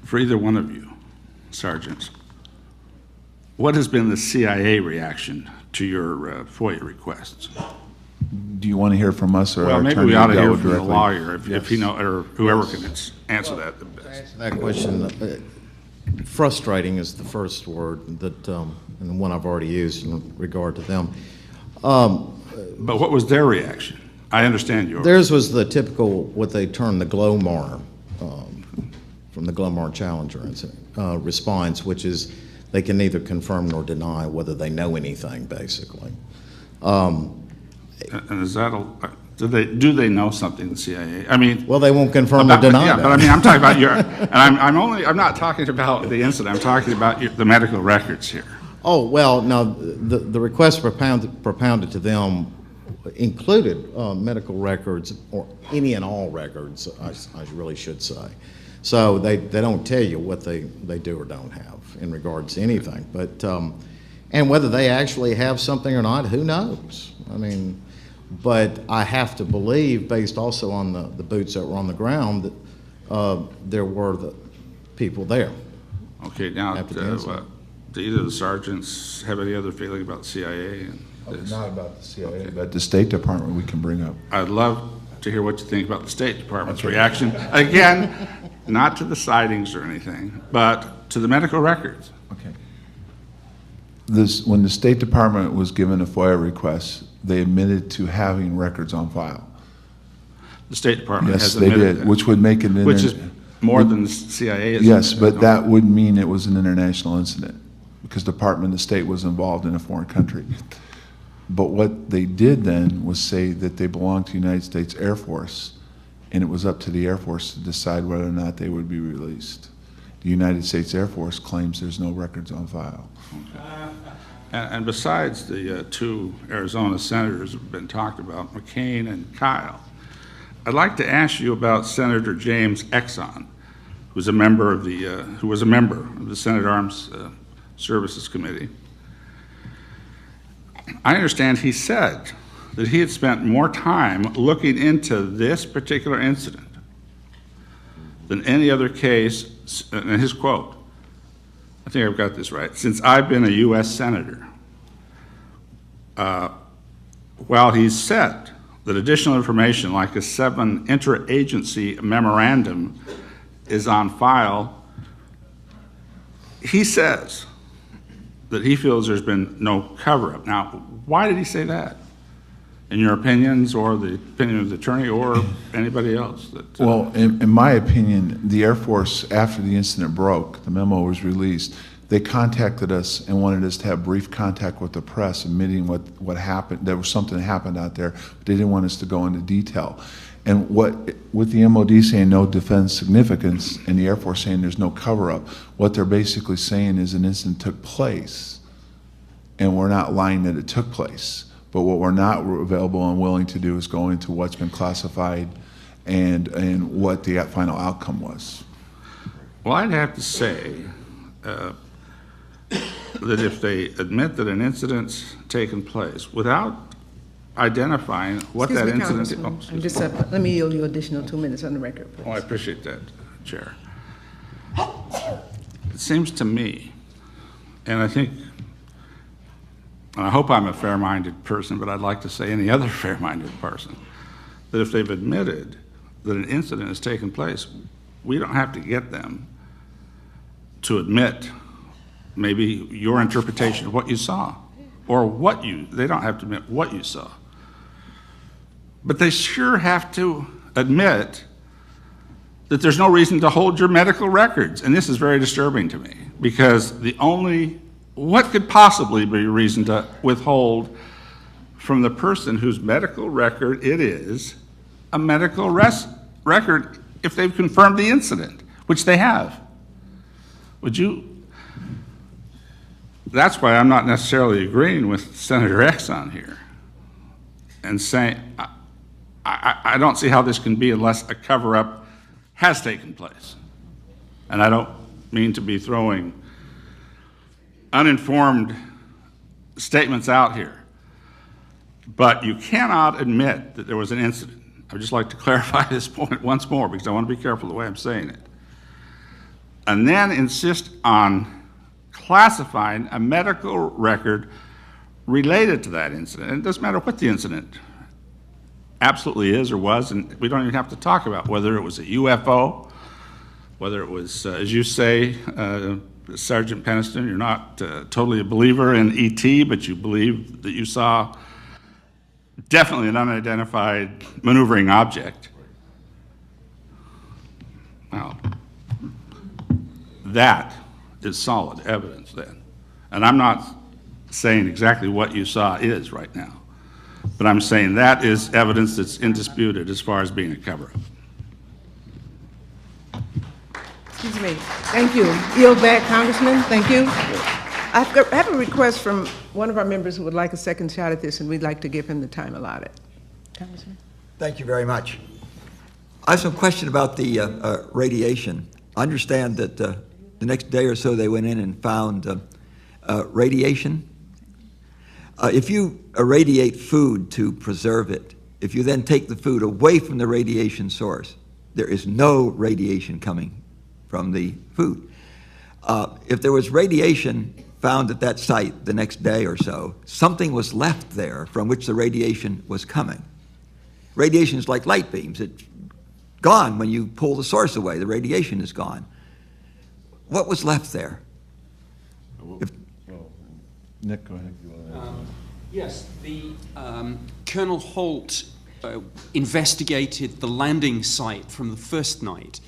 S8: For either one of you, sergeants, what has been the CIA reaction to your FOIA requests?
S12: Do you want to hear from us or
S8: Well,
S12: our
S8: maybe
S12: attorney
S8: we ought to hear
S12: Gallo
S8: from the
S12: directly?
S8: lawyer, if
S12: Yes.
S8: he know, or whoever can answer that the best.
S10: That question, frustrating is the first word that, and the one I've already used in regard to them.
S8: But what was their reaction? I understand yours.
S10: Theirs was the typical, what they term the Glomar, from the Glomar Challenger incident, response, which is they can neither confirm nor deny whether they know anything, basically.
S8: And is that do they know something, the CIA? I mean,
S10: Well, they won't confirm or deny
S8: yeah,
S10: that.
S8: but I mean, I'm talking about and I'm not talking about the incident. I'm talking about the medical records here.
S10: Oh, well, no, the request propounded to them included medical records, or any and all records, I really should say. So they don't tell you what they do or don't have in regards to anything. But, and whether they actually have something or not, who knows? I mean, but I have to believe, based also on the boots that were on the ground, that there were the people there.
S8: Okay, now,
S10: After the incident.
S8: do either of the sergeants have any other feeling about the CIA? And this?
S12: Not about the CIA, but the State Department we can bring up.
S8: I'd love to hear what you think about the State Department's reaction. Again, not to the sightings or anything, but to the medical records.
S12: Okay. When the State Department was given a FOIA request, they admitted to having records on file.
S8: The State Department
S12: Yes,
S8: has
S12: they
S8: admitted
S12: did,
S8: that.
S12: which would make it an...
S8: Which is more than the CIA is.
S12: Yes, but that would mean it was an international incident because the Department of State was involved in a foreign country. But what they did then was say that they belonged to the United States Air Force, and it was up to the Air Force to decide whether or not they would be released. The United States Air Force claims there's no records on file.
S8: And besides the two Arizona senators who have been talked about, McCain and Kyle, I'd like to ask you about Senator James Exxon, who was a member of the Senate Arms Services Committee. I understand he said that he had spent more time looking into this particular incident than any other case, and his quote, I think I've got this right, since I've been a U.S. Senator. While he said that additional information like a 7 interagency memorandum is on file, he says that he feels there's been no cover-up. Now, why did he say that? In your opinions, or the opinion of the attorney, or anybody else?
S12: Well, in my opinion, the Air Force, after the incident broke, the memo was released, they contacted us and wanted us to have brief contact with the press, admitting what happened. There was something that happened out there, but they didn't want us to go into detail. And with the MOD saying no defense significance and the Air Force saying there's no cover-up, what they're basically saying is an incident took place, and we're not lying that it took place. But what we're not available and willing to do is go into what's been classified and what the final outcome was.
S8: Well, I'd have to say that if they admit that an incident's taken place without identifying what
S2: Excuse
S8: that
S2: me,
S8: incident is.
S2: Congressman. I'm just, let me yield you additional 2 minutes on the record, please.
S8: Oh, I appreciate that, Chair. It seems to me, and I think, and I hope I'm a fair-minded person, but I'd like to say any other fair-minded person, that if they've admitted that an incident has taken place, we don't have to get them to admit maybe your interpretation of what you saw, or they don't have to admit what you saw. But they sure have to admit that there's no reason to hold your medical records. And this is very disturbing to me, because what could possibly be a reason to withhold from the person whose medical record it is a medical record if they've confirmed the incident, which they have? That's why I'm not necessarily agreeing with Senator Exxon here and saying, I don't see how this can be unless a cover-up has taken place. And I don't mean to be throwing uninformed statements out here, but you cannot admit that there was an incident. I would just like to clarify this point once more, because I want to be careful the way I'm saying it. And then insist on classifying a medical record related to that incident. And it doesn't matter what the incident absolutely is or was, and we don't even have to talk about whether it was a UFO, whether it was, as you say, Sergeant Peniston, you're not totally a believer in ET, but you believe that you saw definitely an unidentified maneuvering object. Well, that is solid evidence then. And I'm not saying exactly what you saw is right now, but I'm saying that is evidence that's indisputed as far as being a cover-up.
S2: Excuse me. Thank you. Yield back, Congressman. Thank you. I have a request from one of our members who would like a second shot at this, and we'd like to give him the time allotted. Congressman?
S6: Thank you very much. I have some question about the radiation. I understand that the next day or so they went in and found radiation. If you irradiate food to preserve it, if you then take the food away from the radiation source, there is no radiation coming from the food. If there was radiation found at that site the next day or so, something was left there from which the radiation was coming. Radiation is like light beams. It's gone when you pull the source away. The radiation is gone. What was left there?
S11: Nick, go ahead.
S9: Yes, the Colonel Holt investigated the landing site from the first night,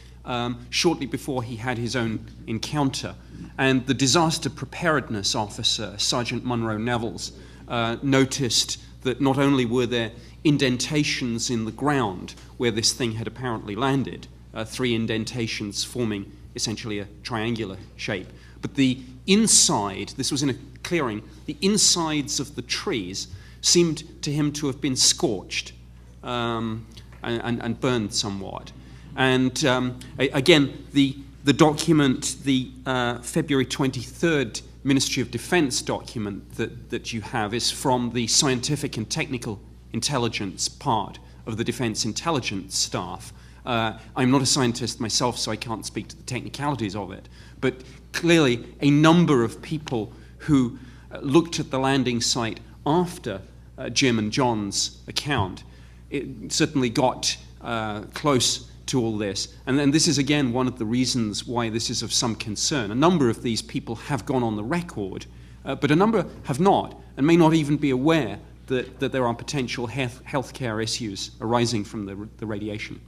S9: shortly before he had his own encounter. And the disaster preparedness officer, Sergeant Munro Nevels, noticed that not only were there indentations in the ground where this thing had apparently landed, 3 indentations forming essentially a triangular shape, but the inside, this was in a clearing, the insides of the trees seemed to him to have been scorched and burned somewhat. And again, the document, the February 23rd Ministry of Defense document that you have is from the scientific and technical intelligence part of the Defense Intelligence Staff. I'm not a scientist myself, so I can't speak to the technicalities of it, but clearly a number of people who looked at the landing site after Jim and John's account, it certainly got close to all this. And then this is again one of the reasons why this is of some concern. A number of these people have gone on the record, but a number have not, and may not even be aware that there are potential healthcare issues arising from the radiation.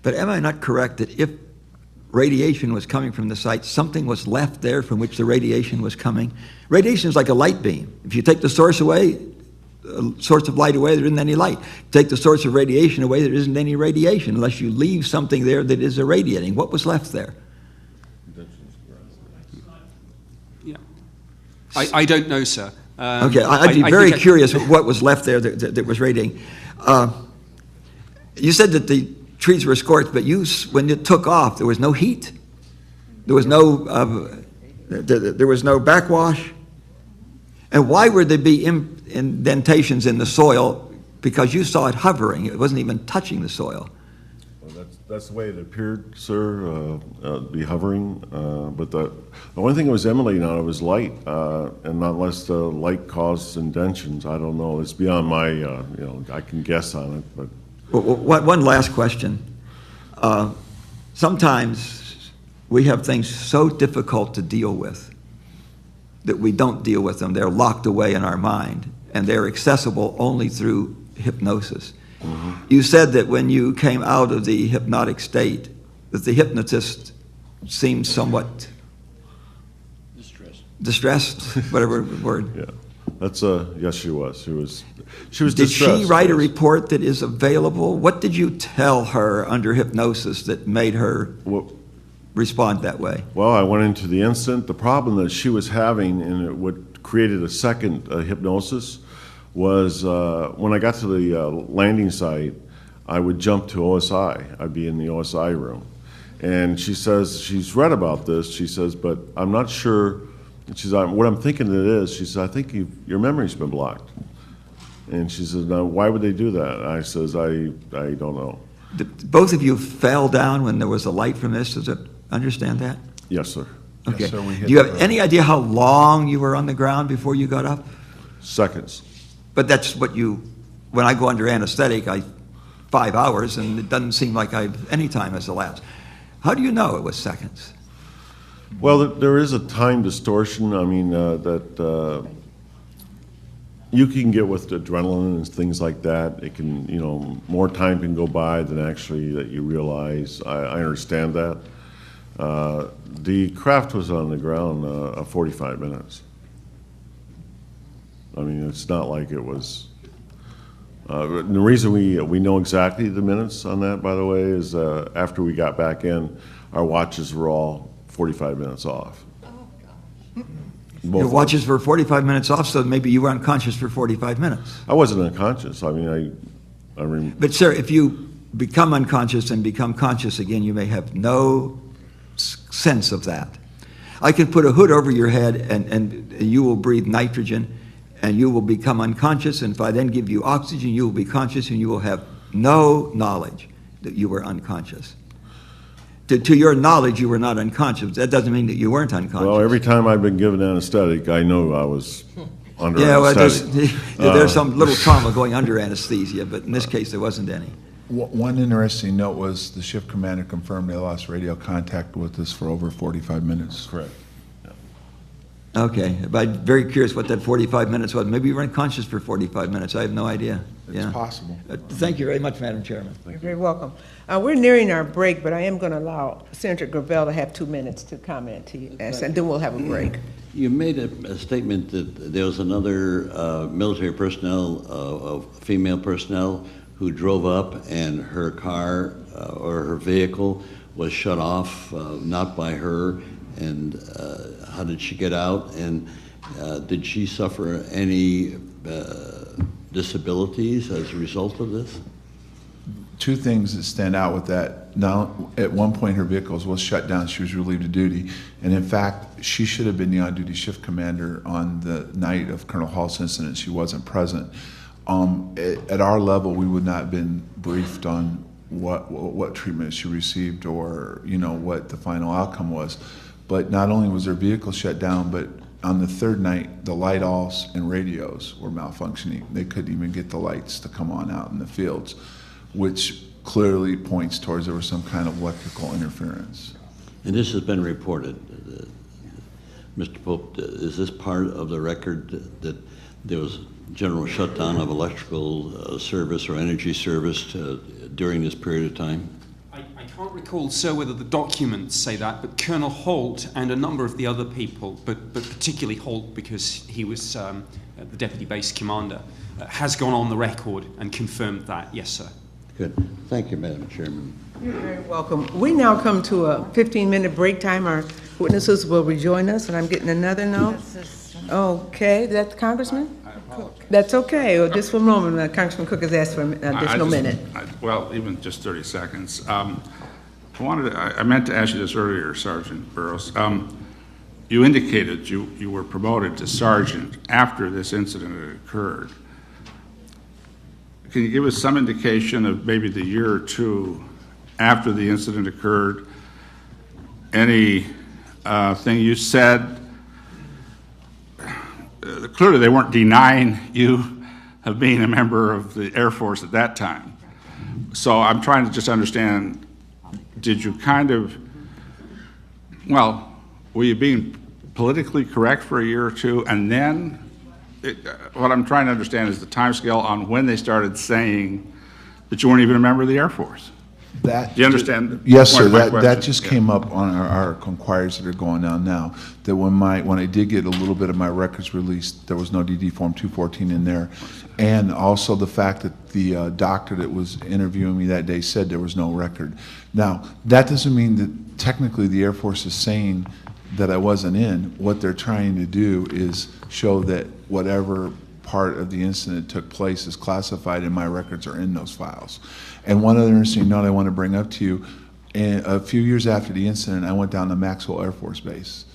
S6: But am I not correct that if radiation was coming from the site, something was left there from which the radiation was coming? Radiation is like a light beam. If you take the source away, source of light away, there isn't any light. Take the source of radiation away, there isn't any radiation unless you leave something there that is irradiating. What was left there?
S9: Yeah, I don't know, sir.
S6: Okay, I'd be very curious what was left there that was radiating. You said that the trees were scorched, but when it took off, there was no heat. There was no backwash. And why would there be indentations in the soil? Because you saw it hovering. It wasn't even touching the soil.
S11: Well, that's the way it appeared, sir, be hovering. But the only thing it was emanating out of was light, and not unless the light caused indentions. I don't know. It's beyond my, I can guess on it. But
S6: one last question. Sometimes we have things so difficult to deal with that we don't deal with them. They're locked away in our mind, and they're accessible only through hypnosis. Mm-hmm. You said that when you came out of the hypnotic state, that the hypnotist seemed somewhat distressed, whatever word.
S11: Yeah, that's yes, she was. She was
S6: Did
S11: distressed.
S6: she write a report that is available? What did you tell her under hypnosis that made her respond that way?
S11: Well, I went into the incident. The problem that she was having, and what created a second hypnosis, was when I got to the landing site, I would jump to OSI. I'd be in the OSI room. And she says, she's read about this, she says, but I'm not sure. And she says, what I'm thinking it is, she says, I think your memory's been blocked. And she says, now, why would they do that? And I says, I don't know.
S6: Both of you fell down when there was a light from this. Does it understand that?
S11: Yes, sir.
S6: Okay.
S12: Yes, sir,
S6: Do you have any idea how long you were on the ground before you got up?
S11: Seconds.
S6: But that's what when I go under anesthetic, 5 hours, and it doesn't seem like any time has elapsed. How do you know it was seconds?
S11: Well, there is a time distortion. I mean, that you can get with adrenaline and things like that. It can, more time can go by than actually that you realize. I understand that. The craft was on the ground 45 minutes. I mean, it's not like it was. The reason we know exactly the minutes on that, by the way, is after we got back in, our watches were all 45 minutes off.
S6: Your watches were 45 minutes off, so maybe you were unconscious for 45 minutes.
S11: I wasn't unconscious. I mean,
S6: But, sir, if you become unconscious and become conscious again, you may have no sense of that. I can put a hood over your head, and you will breathe nitrogen, and you will become unconscious, and if I then give you oxygen, you will be conscious, and you will have no knowledge that you were unconscious. To your knowledge, you were not unconscious. That doesn't mean that you weren't unconscious.
S11: well, every time I've been given anesthetic, I know I was under
S6: Well,
S11: anesthetic.
S6: there's some little trauma going under anesthesia, but in this case, there wasn't any.
S12: One interesting note was the shift commander confirmed they lost radio contact with us for over 45 minutes.
S11: Correct.
S6: Okay, but I'm very curious what that 45 minutes was. Maybe you were unconscious for 45 minutes. I have no idea.
S12: It's possible.
S6: Thank you very much, Madam Chairman.
S2: You're very welcome. We're nearing our break, but I am going to allow Senator Gravel to have 2 minutes to comment to you, and then we'll have a break.
S5: You made a statement that there was another military personnel, female personnel, who drove up and her car or her vehicle was shut off, not by her, and how did she get out? And did she suffer any disabilities as a result of this?
S12: Two things that stand out with that. Now, at one point, her vehicle was shut down. She was relieved of duty. And in fact, she should have been the on-duty shift commander on the night of Colonel Hall's incident. She wasn't present. At our level, we would not have been briefed on what treatment she received or, what the final outcome was. But not only was her vehicle shut down, but on the third night, the light-offs and radios were malfunctioning. They couldn't even get the lights to come on out in the fields, which clearly points towards there was some kind of electrical interference.
S5: And this has been reported. Mr. Pope, is this part of the record that there was general shutdown of electrical service or energy service during this period of time?
S9: I can't recall, sir, whether the documents say that, but Colonel Holt and a number of the other people, but particularly Holt because he was the deputy base commander, has gone on the record and confirmed that. Yes, sir.
S5: Good. Thank you, Madam Chairman.
S2: You're very welcome. We now come to a 15-minute break time. Our witnesses will rejoin us, and I'm getting another note. Okay, that's Congressman? That's okay. Well, just for a moment, Congressman Cook has asked for an additional minute.
S8: Well, even just 30 seconds. I meant to ask you this earlier, Sergeant Burroughs. You indicated you were promoted to sergeant after this incident had occurred. Can you give us some indication of maybe the year or two after the incident occurred? Any thing you said? Clearly, they weren't denying you of being a member of the Air Force at that time. So I'm trying to just understand, did you were you being politically correct for a year or two, and then what I'm trying to understand is the timescale on when they started saying that you weren't even a member of the Air Force. Do you understand?
S12: Yes, sir. That just came up on our inquiries that are going on now. That when I did get a little bit of my records released, there was no DD Form 214 in there, and also the fact that the doctor that was interviewing me that day said there was no record. Now, that doesn't mean that technically the Air Force is saying that I wasn't in. What they're trying to do is show that whatever part of the incident took place is classified and my records are in those files. And one other interesting note I want to bring up to you, a few years after the incident, I went down to Maxwell Air Force Base.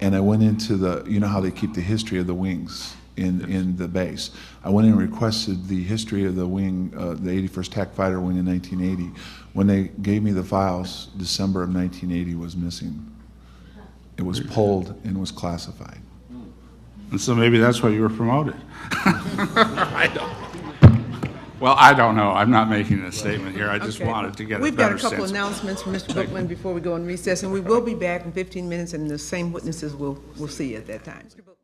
S12: And I went into you know how they keep the history of the wings in the base. I went in and requested the history of the wing, the 81st TAC Fighter wing in 1980. When they gave me the files, December of 1980 was missing. It was pulled and was classified.
S8: And so maybe that's why you were promoted. I don't. Well, I don't know. I'm not making a statement here. I just
S2: Okay.
S8: wanted to get a
S2: We've got
S8: better
S2: a couple
S8: sense.
S2: announcements from Mr. Bookman before we go on recess, and we will be back in 15 minutes, and the same witnesses will see you at that time. Mr. Bookman.